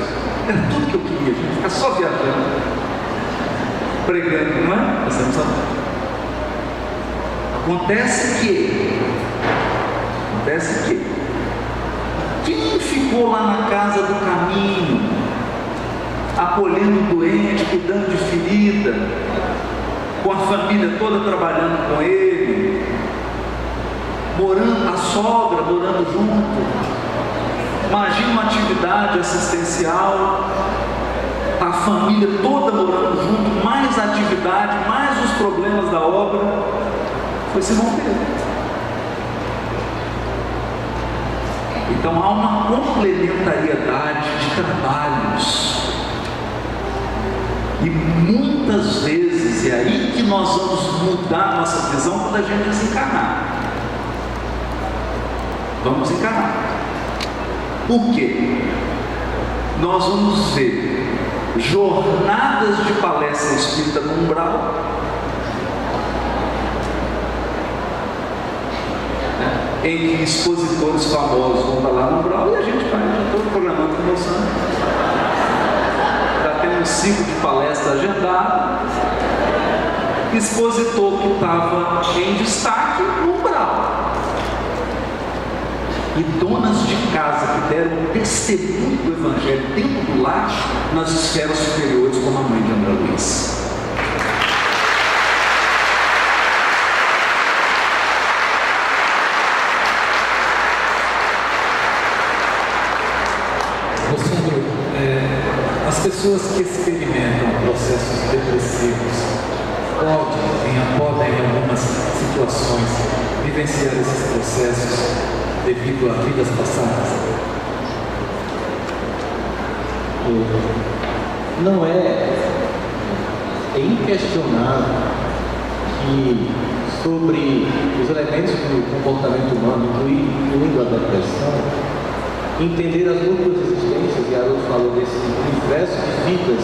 Era tudo que eu queria, gente, ficar só viajando, pregando, não é? Nós temos a... Acontece que quem ficou lá na casa do caminho, acolhendo o doente, cuidando de ferida, com a família toda trabalhando com ele, morando, a sogra morando junto, imagina uma atividade assistencial, a família toda morando junto, mais a atividade, mais os problemas da obra. Foi Simão Pedro. Então há uma complementariedade de trabalhos, e muitas vezes é aí que nós vamos mudar nossa visão quando a gente desencarnar. Vamos encarnar. Por quê? Nós vamos ver jornadas de palestra espírita no umbral, em que expositores famosos vão para lá no umbral, e a gente vai, já estou programando com você. Já tem um ciclo de palestra agendado, expositor que estava em destaque no umbral, e donas de casa que deram um testemunho do Evangelho dentro do lar, nas esferas superiores, como a mãe de André Luiz. As pessoas que experimentam processos depressivos podem em algumas situações vivenciar esses processos devido a vidas passadas? Não é inquestionável que sobre os elementos do comportamento humano, incluindo a depressão, entender as múltiplas existências, e Haroldo falou desse universo de vidas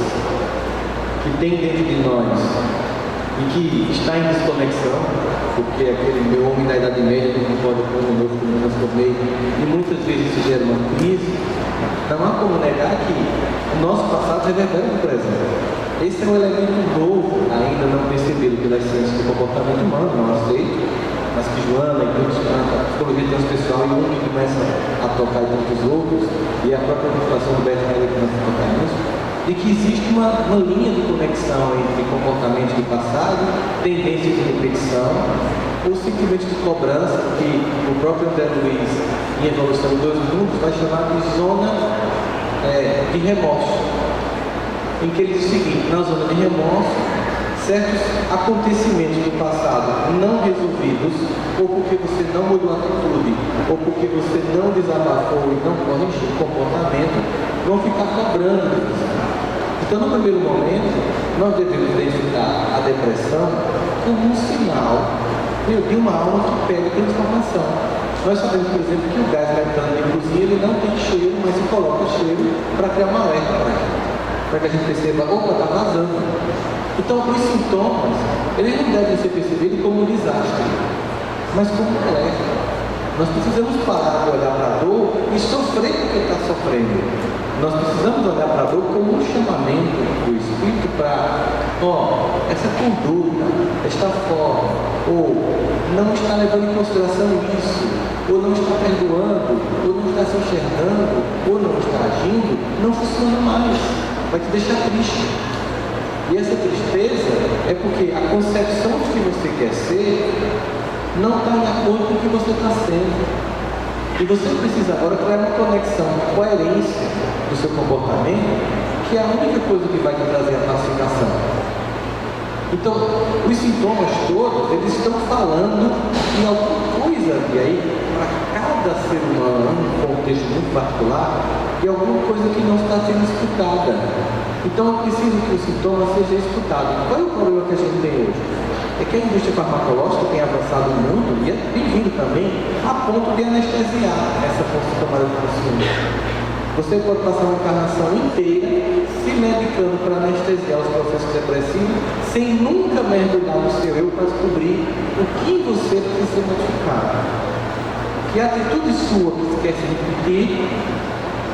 que tem dentro de nós e que está em desconexão, porque aquele meu homem da Idade Média que não pode pôr no novo que me transformei, e muitas vezes isso gera uma crise. Não há como negar que o nosso passado reverbera no presente. Esse é um elemento novo, ainda não percebido pelas ciências do comportamento humano, não aceito, mas que Joana e todos a psicologia transpessoal e um que começa a tocar e tantos outros, e a própria motivação do Bert Hellinger começa a tocar nisso, de que existe uma linha de conexão entre comportamentos do passado, tendências de repetição, ou simplesmente de cobrança, que o próprio André Luiz, em Evolução 2 Mundos, vai chamar de zona de remorso, em que ele diz o seguinte: na zona de remorso, certos acontecimentos do passado não resolvidos, ou porque você não mudou a atitude, ou porque você não desabafou e não corrigiu o comportamento, vão ficar cobrando. Então, no primeiro momento, nós devemos identificar a depressão como um sinal de uma alma que pede transformação. Nós sabemos, por exemplo, que o gás metano de cozinha ele não tem cheiro, mas se coloca cheiro para criar uma alerta para ele. para que a gente perceba, opa, está vazando. Então, os sintomas, eles não devem ser percebidos como um desastre, mas como um alerta. Nós precisamos parar de olhar para a dor e sofrer porque está sofrendo. Nós precisamos olhar para a dor como um chamamento do Espírito para, essa conduta, esta forma, ou não está levando em consideração isso, ou não está perdoando, ou não está se enxergando, ou não está agindo, não funciona mais, vai te deixar triste. E essa tristeza é porque a concepção de que você quer ser não está de acordo com o que você está sendo. E você precisa agora criar uma conexão, uma coerência do seu comportamento, que é a única coisa que vai te trazer a pacificação. Então, os sintomas todos, eles estão falando em alguma coisa, e aí, para cada ser humano, num contexto muito particular, e alguma coisa que não está sendo escutada. Então, é preciso que o sintoma seja escutado. Qual é o problema que a gente tem hoje? É que a indústria farmacológica tem avançado muito, e é bem-vindo também, a ponto de anestesiar essa força tomada de consumo. Você pode passar uma encarnação inteira se medicando para anestesiar os processos depressivos, sem nunca mergulhar no seu eu para descobrir o que você precisa ser modificado. Que a atitude sua que você quer se repetir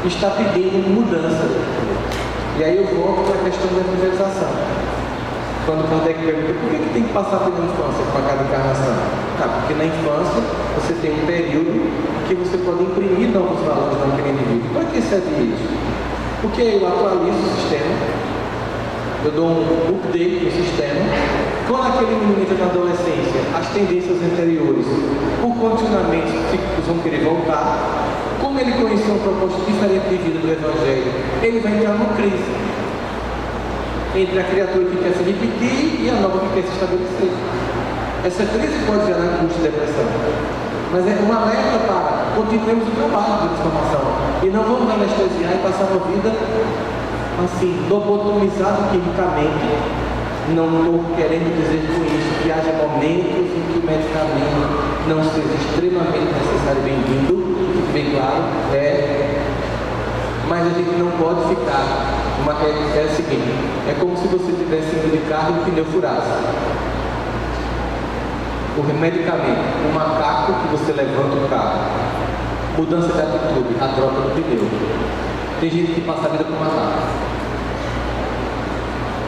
está pedindo mudança. E aí eu volto para a questão da evangelização. Quando Kardec pergunta, por que tem que passar pela infância para cada encarnação? Porque na infância você tem um período que você pode imprimir novos valores naquele indivíduo. Para que serve isso? Porque eu atualizo o sistema, eu dou um update no sistema. Quando aquele menino entra na adolescência, as tendências anteriores, por condicionamentos psíquicos, vão querer voltar. Como ele conheceu uma proposta diferente de vida do Evangelho, ele vai entrar numa crise entre a criatura que quer se repetir e a nova que quer se estabelecer. Essa crise pode gerar angústia e depressão, mas é um alerta para continuemos o trabalho de transformação e não vamos anestesiar e passar uma vida assim, lobotomizada quimicamente. Não estou querendo dizer com isso que haja momentos em que o medicamento não seja extremamente necessário e bem-vindo, bem claro, mas a gente não pode ficar. É o seguinte, é como se você estivesse indo de carro e o pneu furasse. O medicamento, o macaco que você levanta o carro, mudança de atitude, a troca do pneu. Tem gente que passa a vida com macaco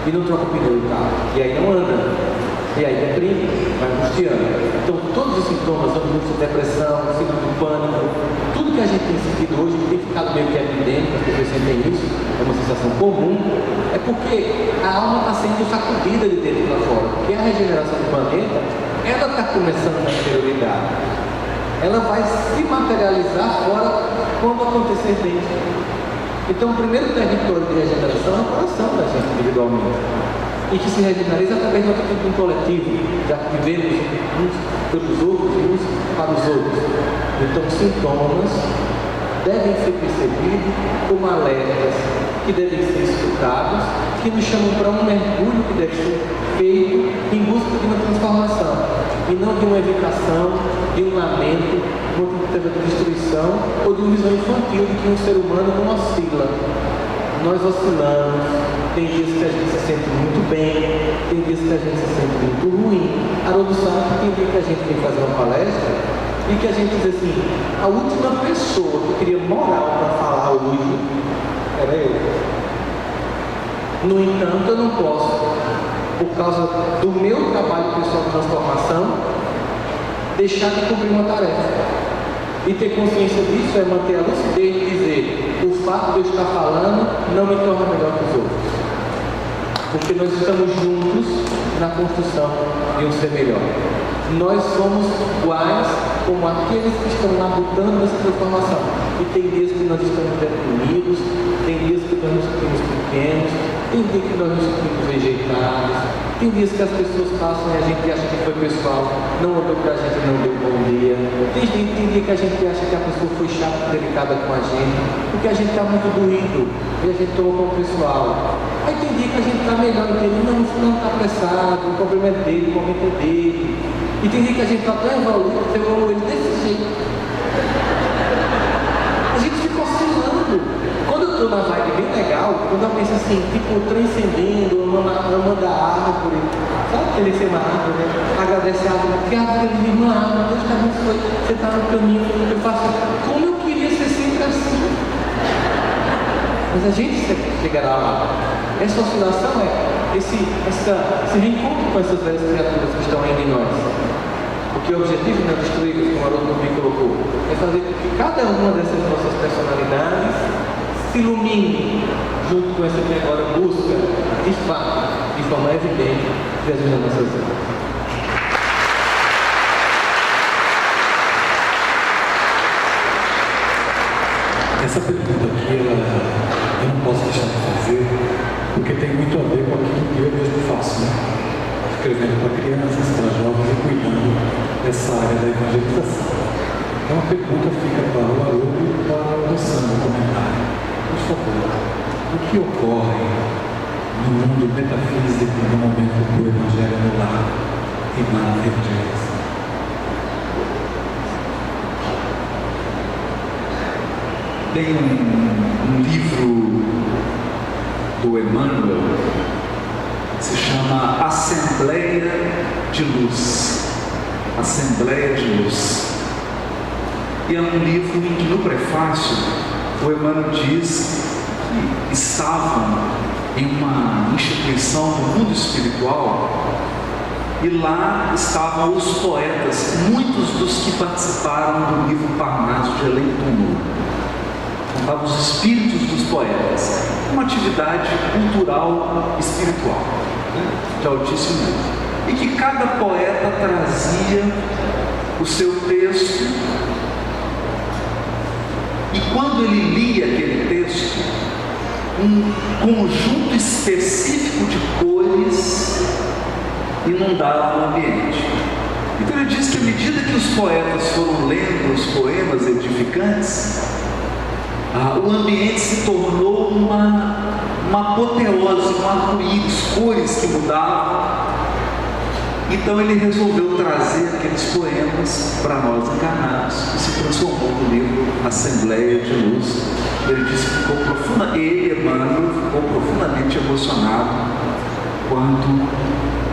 e não troca o pneu do carro, e aí não anda, e aí deprime, vai angustiando. Então todos os sintomas, angústia, depressão, síndrome do pânico, tudo que a gente tem sentido hoje, que tem ficado meio que epidêmico, as pessoas sentem isso, é uma sensação comum, é porque a alma está sendo sacudida de dentro para fora, porque a regeneração do planeta, ela está começando na interioridade, ela vai se materializar fora quando acontecer dentro. Então o primeiro território de regeneração é o coração da gente individualmente, e que se regeneriza através do atitude coletivo, já que vivemos uns pelos outros e uns para os outros. Então, sintomas devem ser percebidos como alertas que devem ser escutados, que nos chamam para um mergulho que deve ser feito em busca de uma transformação, e não de uma evitação, de um lamento, uma tentativa de destruição ou de uma visão infantil de que um ser humano não oscila. Nós oscilamos, tem dias que a gente se sente muito bem, tem dias que a gente se sente muito ruim. Haroldo sabe que tem dia que a gente vem fazer uma palestra e que a gente diz assim, a última pessoa que queria moral para falar hoje era eu. No entanto, eu não posso, por causa do meu trabalho pessoal de transformação, deixar de cumprir uma tarefa. E ter consciência disso é manter a lucidez e dizer, o fato de eu estar falando não me torna melhor que os outros. Porque nós estamos juntos na construção de um ser melhor. Nós somos iguais como aqueles que estão labutando nessa transformação. E tem dias que nós estamos deprimidos, tem dias que nós nos sentimos pequenos, tem dias que nós nos sentimos rejeitados, tem dias que as pessoas passam e a gente acha que foi pessoal, não olhou pra gente e não deu bom dia. Tem dia que a gente acha que a pessoa foi chata, delicada com a gente, porque a gente está muito doído e a gente toma como pessoal. Aí tem dia que a gente está melhor, entendendo, não, o fulano está apressado, o problema é dele, o momento é dele. E tem dia que a gente está tão evoluído que eu amo ele desse jeito. A gente fica oscilando. Quando eu estou na vibe bem legal, quando eu penso assim, assim, tipo, transcendendo, amando a árvore. Sabe aquele ser uma árvore, né? Agradece a árvore, porque a árvore ele diz, não, Deus te abençoe, você está no caminho, eu faço. Como eu queria ser sempre assim. Mas a gente chegará lá. Essa oscilação é esse reencontro com essas velhas criaturas que estão ainda em nós. Porque o objetivo não é destruir, como o Haroldo também colocou, é fazer com que cada uma dessas nossas personalidades se ilumine junto com essa que agora busca, de fato, de forma evidente, Jesus nas nossas vidas. Essa pergunta aqui, eu não posso deixar de fazer, porque tem muito a ver com aquilo que eu mesmo faço, né? Escrevendo para crianças, para jovens e cuidando dessa área da evangelização. Então a pergunta fica para o Haroldo e para o Luciano no comentário. Por favor, o que ocorre no mundo metafísico no momento do Evangelho no lar e na evangelização? Tem um livro do Emmanuel que se chama Assembleia de Luz. Assembleia de Luz. E é um livro em que no prefácio o Emmanuel diz que estavam em uma instituição do mundo espiritual e lá estavam os poetas, muitos dos que participaram do livro Parnaso de Além Túmulo. Contavam os espíritos dos poetas, uma atividade cultural espiritual, de altíssimo nível. E que cada poeta trazia o seu texto, e quando ele lia aquele texto, um conjunto específico de cores inundava o ambiente. Então ele diz que à medida que os poetas foram lendo os poemas edificantes, o ambiente se tornou uma apoteose, um arco-íris, cores que mudavam. Então ele resolveu trazer aqueles poemas para nós encarnados e se transformou no livro Assembleia de Luz. Ele disse que Emmanuel, ficou profundamente emocionado quando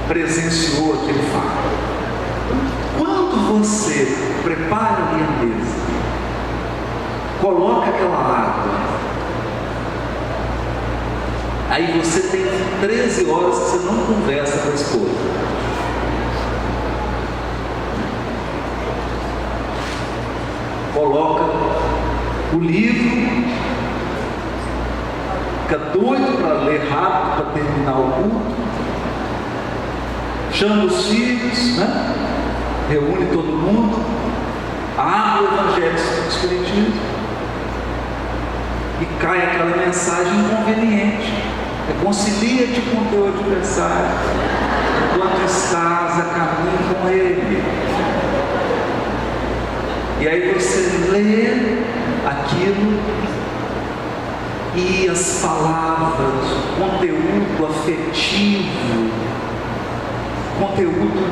presenciou aquele fato. Quando você prepara ali a mesa, coloca aquela água, aí você tem 13 horas que você não conversa com a esposa. Coloca o livro, fica doido para ler rápido, para terminar o culto, chama os filhos, né? Reúne todo mundo, abre o Evangelho segundo o Espiritismo e cai aquela mensagem inconveniente. Reconcilia-te com teu adversário enquanto estás a caminho com ele. E aí você lê aquilo e as palavras, o conteúdo afetivo, o conteúdo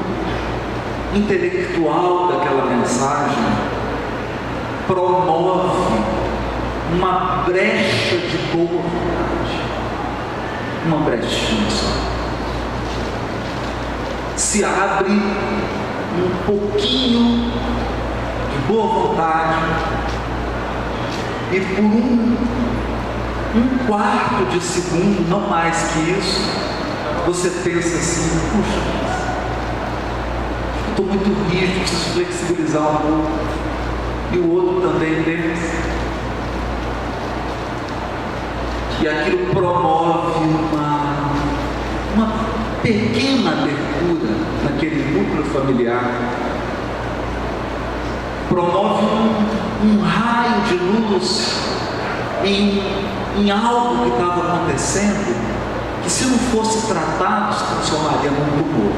intelectual daquela mensagem promove uma brecha de boa vontade, uma brechinha só. Se abre um pouquinho de boa vontade e por um quarto de segundo, não mais que isso, você pensa assim: puxa, estou muito rígido, preciso flexibilizar um pouco. E o outro também pensa. E aquilo promove uma pequena abertura naquele núcleo familiar. Promove um raio de luz em algo que estava acontecendo, que se não fosse tratado, se transformaria num tumor.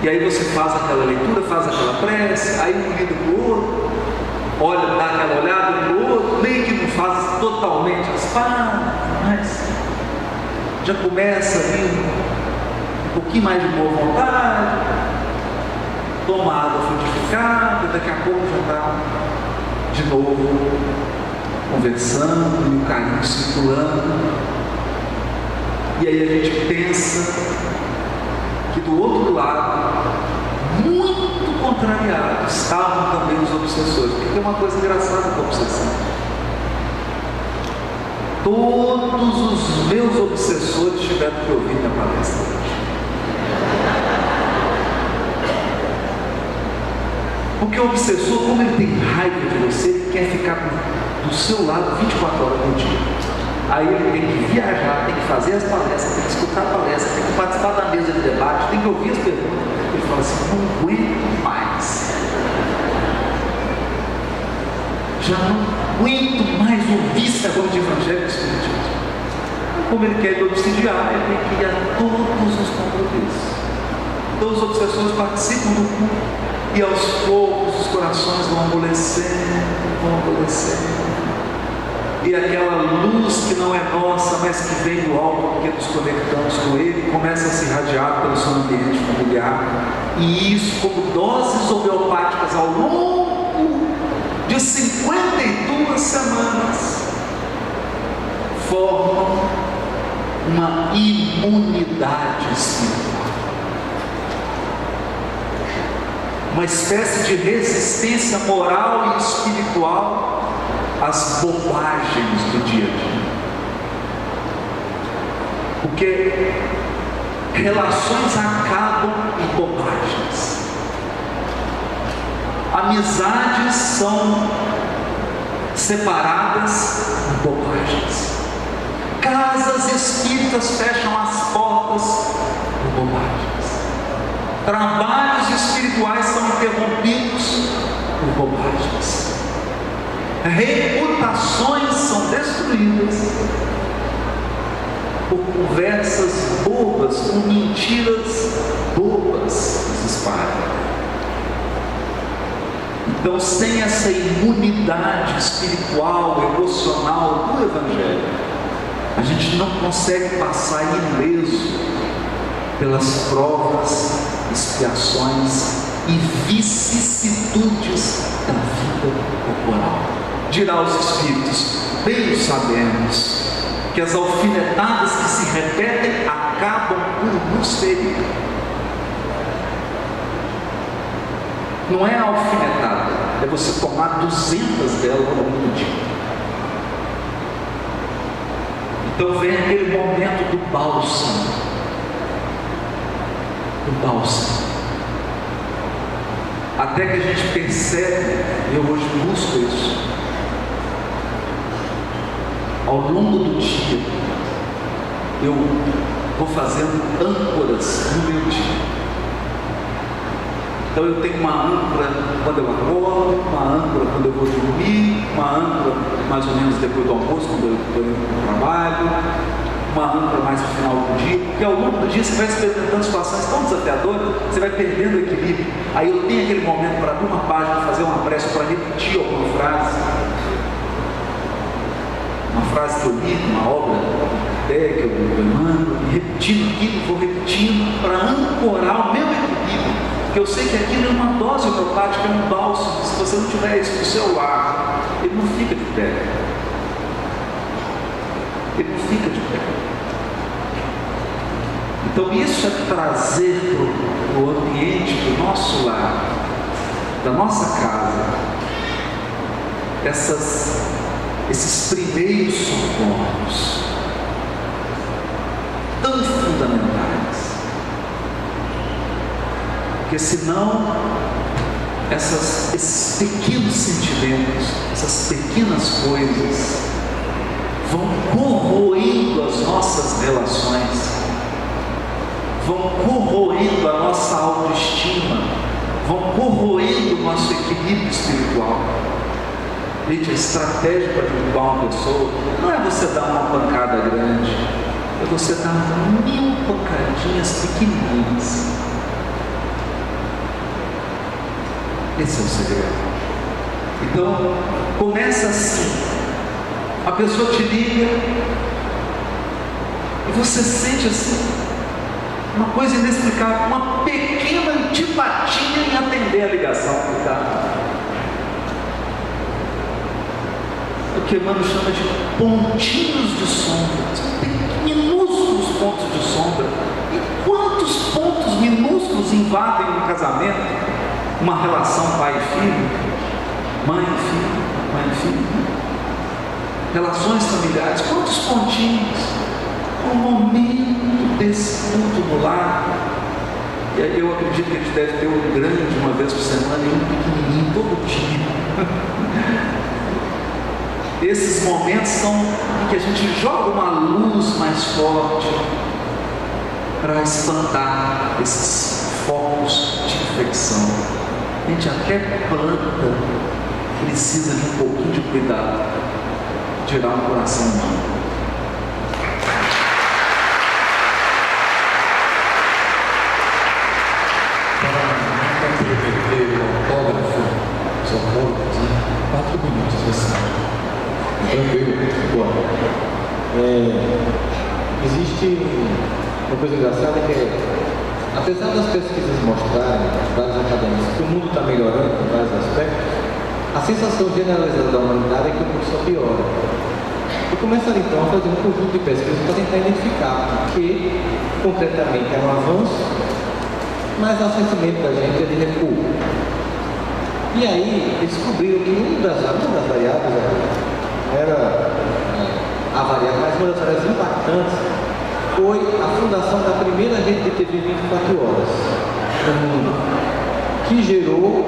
E aí você faz aquela leitura, faz aquela prece, aí um lida para o outro, olha, dá aquela olhada no outro, meio que não faz totalmente as pazes, mas já começa ali um pouquinho mais de boa vontade, toma água frutificada, daqui a pouco já está de novo conversando, e o carinho circulando. E aí a gente pensa que do outro lado, muito contrariado, estavam também os obsessores. Porque tem uma coisa engraçada com a obsessão. Todos os meus obsessores tiveram que ouvir minha palestra hoje. Porque o obsessor, como ele tem raiva de você, ele quer ficar do seu lado 24 horas por dia. Aí ele tem que viajar, tem que fazer as palestras, tem que escutar a palestra, tem que participar da mesa de debate, tem que ouvir as perguntas. Ele fala assim, não aguento mais. Já não aguento mais ouvir esse negócio de evangelho e espiritismo. Como ele quer me obsidiar, ele tem que ir a todos os compromissos. Então os obsessores participam do culto. E aos poucos os corações vão amolecendo. E aquela luz que não é nossa, mas que vem do alto, porque nos conectamos com Ele, começa a se irradiar pelo seu ambiente familiar. E isso, como doses homeopáticas ao longo de 52 semanas, formam uma imunidade espiritual. Uma espécie de resistência moral e espiritual às bobagens do dia a dia. Porque relações acabam em bobagens. Amizades são separadas em bobagens. Casas espíritas fecham as portas por bobagens. Trabalhos espirituais são interrompidos por bobagens. Reputações são destruídas por conversas bobas, por mentiras bobas que se espalham. Então, sem essa imunidade espiritual, emocional do Evangelho, a gente não consegue passar ileso pelas provas, expiações e vicissitudes da vida corporal. Dirá os Espíritos, bem sabemos que as alfinetadas que se repetem acabam por nos ferir. Não é a alfinetada, é você tomar 200 delas ao longo do dia. Então vem aquele momento do bálsamo. O bálsamo. Até que a gente percebe, eu hoje busco isso, ao longo do dia, eu vou fazendo âncoras no meu dia. Então eu tenho uma âncora quando eu acordo, uma âncora quando eu vou dormir, uma âncora mais ou menos depois do almoço, quando eu estou indo para o trabalho, uma âncora mais no final do dia, porque ao longo do dia você vai experimentando situações tão desafiadoras, você vai perdendo o equilíbrio. Aí eu tenho aquele momento para abrir uma página, fazer uma prece, para repetir alguma frase. Uma frase que eu li, uma obra que eu mando, e repetindo aquilo, vou repetindo para ancorar o meu equilíbrio. Porque eu sei que aquilo é uma dose homeopática, é um bálsamo. Se você não tiver isso no seu lar, ele não fica de pé. Ele não fica de pé. Então isso é trazer para o ambiente do nosso lar, da nossa casa, esses primeiros socorros tão fundamentais. Porque senão esses pequenos sentimentos, essas pequenas coisas vão corroendo as nossas relações, vão corroendo a nossa autoestima, vão corroendo o nosso equilíbrio espiritual. Gente, a estratégia para derrubar uma pessoa não é você dar uma pancada grande, é você dar 1000 pancadinhas pequenininhas. Esse é o segredo. Então, começa assim. A pessoa te liga e você sente assim uma coisa inexplicável, uma pequena antipatia em atender a ligação. que Emmanuel chama de pontinhos de sombra. São minúsculos pontos de sombra. E quantos pontos minúsculos invadem um casamento, uma relação pai e filho, mãe e filho, mãe e filho, relações familiares? Quantos pontinhos? Um momento desse culto no lar. E aí eu acredito que a gente deve ter um grande uma vez por semana e um pequenininho todo dia. Esses momentos são em que a gente joga uma luz mais forte para espantar esses focos de infecção. Gente, até planta precisa de um pouquinho de cuidado, tirar um coração humano. Só 4 minutos assim. Tranquilo. Existe uma coisa engraçada que é, apesar das pesquisas mostrarem, vários acadêmicos, que o mundo está melhorando em vários aspectos, a sensação generalizada da humanidade é que o mundo só piora. E começaram então a fazer um conjunto de pesquisas para tentar identificar o que concretamente é um avanço, mas o sentimento da gente é de recuo. E aí descobriram que uma das variáveis era a variável, mas uma das variáveis impactantes foi a fundação da primeira rede de TV 24 horas no mundo, que gerou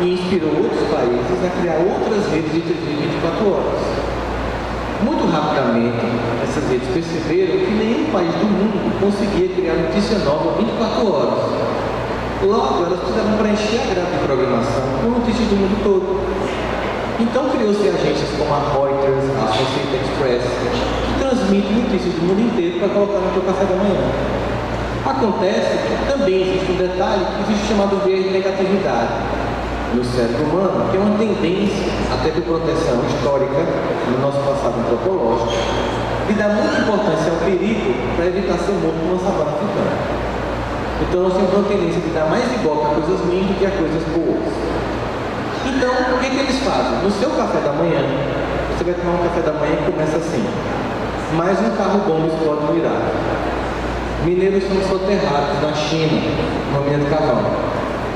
e inspirou outros países a criar outras redes de TV 24 horas. Muito rapidamente, essas redes perceberam que nenhum país do mundo conseguia criar notícia nova 24 horas. Logo, elas precisavam preencher a grade de programação com notícias do mundo todo. Então, criou-se agências como a Reuters, a Associated Press, que transmitem notícias do mundo inteiro para colocar no seu café da manhã. Acontece que também existe um detalhe que existe chamado viés de negatividade no cérebro humano, que é uma tendência, até por proteção histórica, no nosso passado antropológico, de dar muita importância ao perigo para evitar ser morto numa savana africana. Então nós temos uma tendência de dar mais ibope a coisas ruins do que a coisas boas. Então, o que eles fazem? No seu café da manhã, você vai tomar um café da manhã e começa assim: mais um carro bomba explode no Iraque. Mineiros são soterrados na China, no mina de carvão.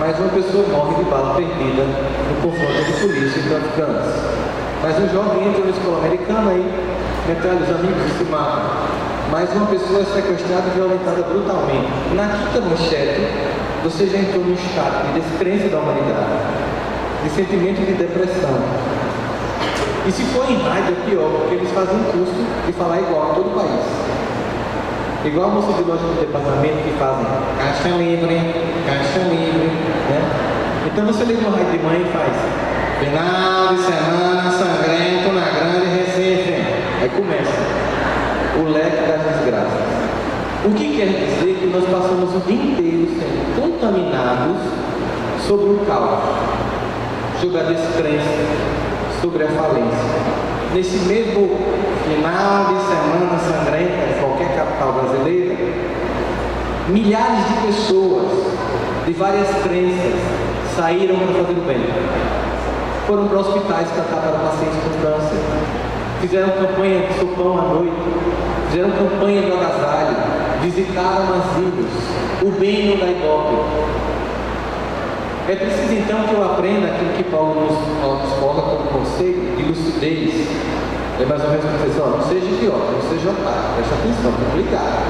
Mais uma pessoa morre de bala perdida no confronto entre polícia e traficantes. Mais um jovem entra na escola americana e metralha os amigos e se mata. Mais uma pessoa é sequestrada e violentada brutalmente. Na quinta manchete, você já entrou num estado de descrença da humanidade, de sentimento de depressão. E se for em rádio é pior, porque eles fazem um curso de falar igual a todo o país. Igual a moça de loja do departamento que fazem caixa livre, né? Então você liga no rádio de manhã e faz final de semana sangrento na Grande Recife. Aí começa o leque das desgraças. O que quer dizer que nós passamos o dia inteiro sendo contaminados sobre o caos, sobre a descrença, sobre a falência. Nesse mesmo final de semana sangrenta em qualquer capital brasileira, milhares de pessoas de várias crenças saíram para fazer o bem. Foram para hospitais tratar para pacientes com câncer, fizeram campanha de sopão à noite, fizeram campanha de agasalho, visitaram asilos, o bem não dá ibope. É preciso então que eu aprenda aquilo que Paulo nos coloca como conceito de lucidez. É mais ou menos como dizer, não seja idiota, não seja otário, preste atenção, fique ligado.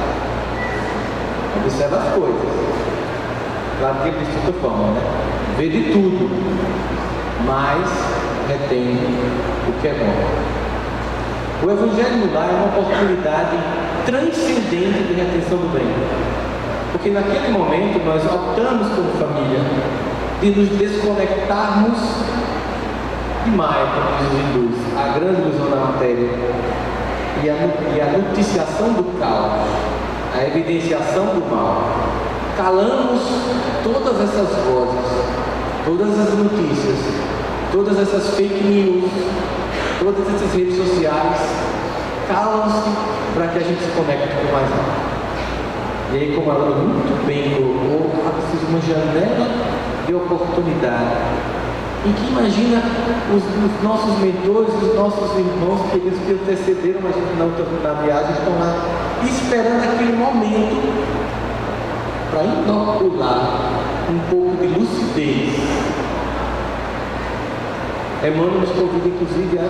Observa as coisas. Claro que ele diz de outra forma, né? Vê de tudo, mas retém o que é bom. O Evangelho no lar é uma oportunidade transcendente de retenção do bem. Porque naquele momento nós optamos como família de nos desconectarmos demais, como diz os hindus, a grande ilusão da matéria e a noticiação do caos, a evidenciação do mal. Calamos todas essas vozes, todas as notícias, todas essas fake news, todas essas redes sociais, calam-se para que a gente se conecte com mais alto. E aí, como ela muito bem colocou, há preciso uma janela de oportunidade em que imagina os nossos mentores, os nossos irmãos queridos que antecederam a gente na viagem, estão lá esperando aquele momento para inocular um pouco de lucidez. Emmanuel nos convida inclusive a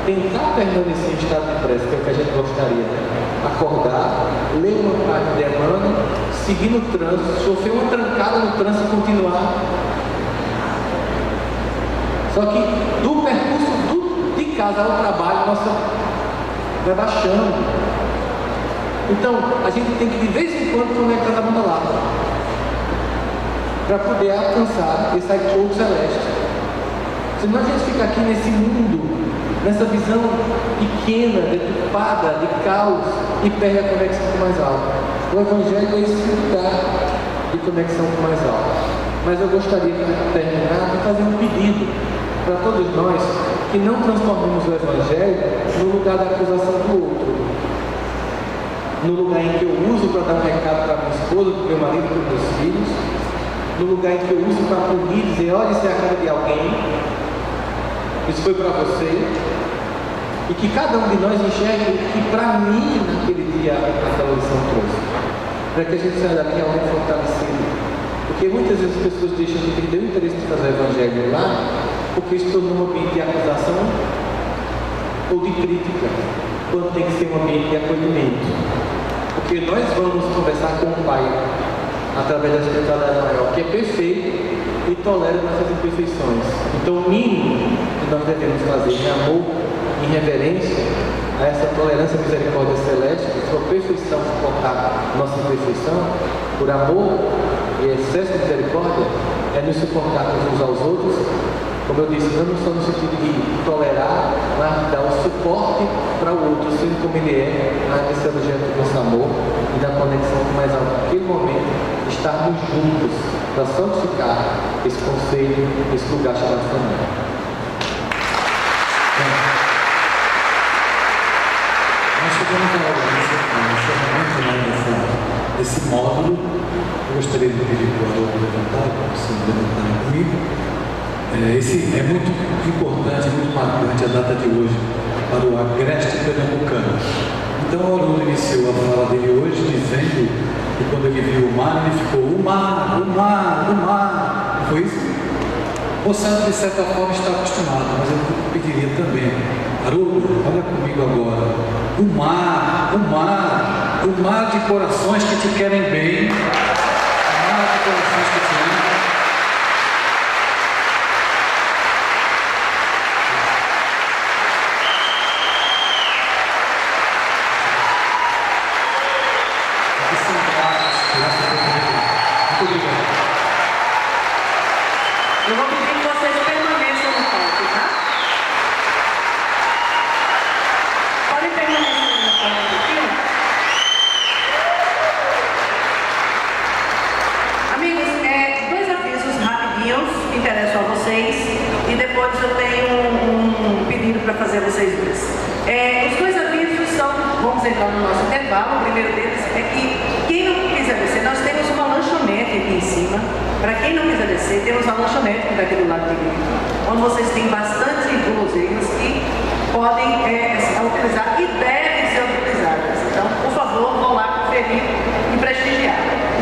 tentar permanecer em estado de prece, que é o que a gente gostaria, né? Acordar, ler uma parte de Emmanuel, seguir no trânsito, sofrer uma trancada no trânsito e continuar. Só que do percurso de casa ao trabalho, nossa vai baixando. Então, a gente tem que de vez em quando conectar na banda larga para poder alcançar esse outro celeste. Senão a gente fica aqui nesse mundo, nessa visão pequena, deturpada, de caos, e perde a conexão com o mais alto. O Evangelho é esse lugar de conexão com o mais alto. Mas eu gostaria de terminar e fazer um pedido para todos nós que não transformemos o Evangelho no lugar da acusação do outro, no lugar em que eu uso para dar um recado para minha esposa, para o meu marido, para os meus filhos, no lugar em que eu uso para punir, dizer, olha, isso é a cara de alguém, isso foi para você, e que cada um de nós enxergue que para mim naquele dia aquela lição trouxe, para que a gente saia daqui realmente fortalecido. Porque muitas vezes as pessoas deixam de perder o interesse de fazer o Evangelho lá, porque isso torna um ambiente de acusação ou de crítica, quando tem que ser um ambiente de acolhimento. Porque nós vamos conversar com o Pai através da espiritualidade maior, que é perfeito e tolera nossas imperfeições. Então o mínimo que nós devemos fazer em amor, em reverência a essa tolerância e misericórdia celeste, que sua perfeição suportar nossa imperfeição, por amor e excesso de misericórdia, é nos suportar uns aos outros, como eu disse, não só no sentido de tolerar, mas dar o suporte para o outro, sendo como ele é, esse objeto do nosso amor e da conexão com mais alto. Naquele momento, estarmos juntos para santificar esse conceito, esse lugar chamado família. Nós chegamos ao encerramento desse módulo. Eu gostaria de pedir para o Haroldo levantar, para você levantar comigo. Esse é muito importante, muito marcante a data de hoje para o Agreste Pernambucano. Então o Haroldo iniciou a fala dele hoje dizendo que quando ele viu o mar, ele ficou, o mar, o mar, o mar. Não foi isso? O santo, de certa forma, está acostumado, mas eu pediria também, Haroldo, olha comigo agora. O mar, o mar, o mar de corações que te querem bem, o mar de corações que te amam. Eu vou pedir que vocês permaneçam no palco, tá? Podem permanecer no palco um pouquinho? Amigos, dois avisos rapidinhos que interessam a vocês e depois eu tenho um pedido para fazer a vocês dois. Os dois avisos são, vamos entrar no nosso intervalo. O primeiro deles é que quem não quiser descer, nós temos uma lanchonete aqui em cima. Para quem não quiser descer, temos uma lanchonete que está aqui do lado direito, onde vocês têm bastante guloseimas que podem utilizar e devem ser utilizadas. Então, por favor, vão lá conferir e prestigiar.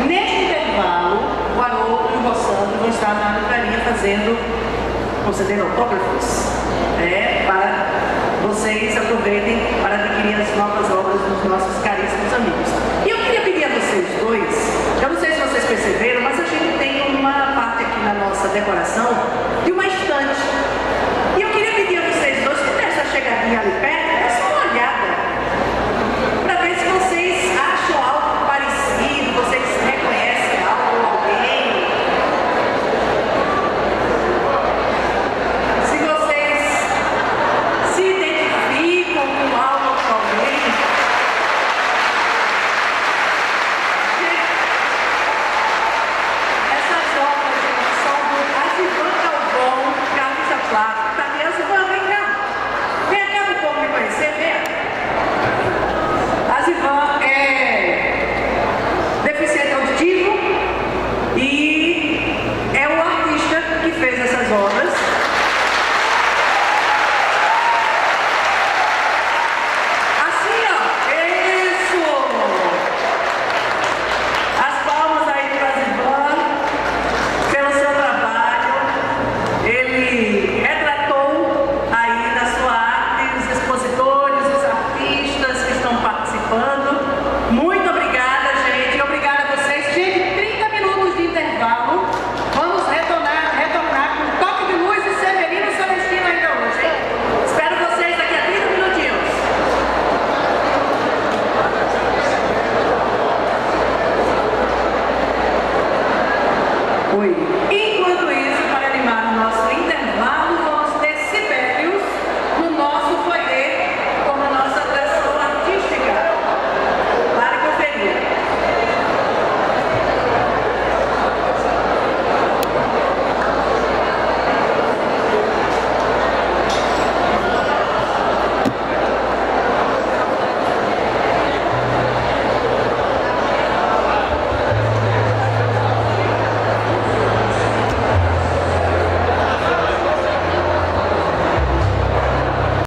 Neste intervalo, o Haroldo e o Rossandro vão estar na livraria concedendo autógrafos, para vocês aproveitem para adquirir as novas obras dos nossos caríssimos amigos. E eu queria pedir a vocês dois, eu não sei se vocês perceberam, mas a gente tem uma parte aqui na nossa decoração de uma estante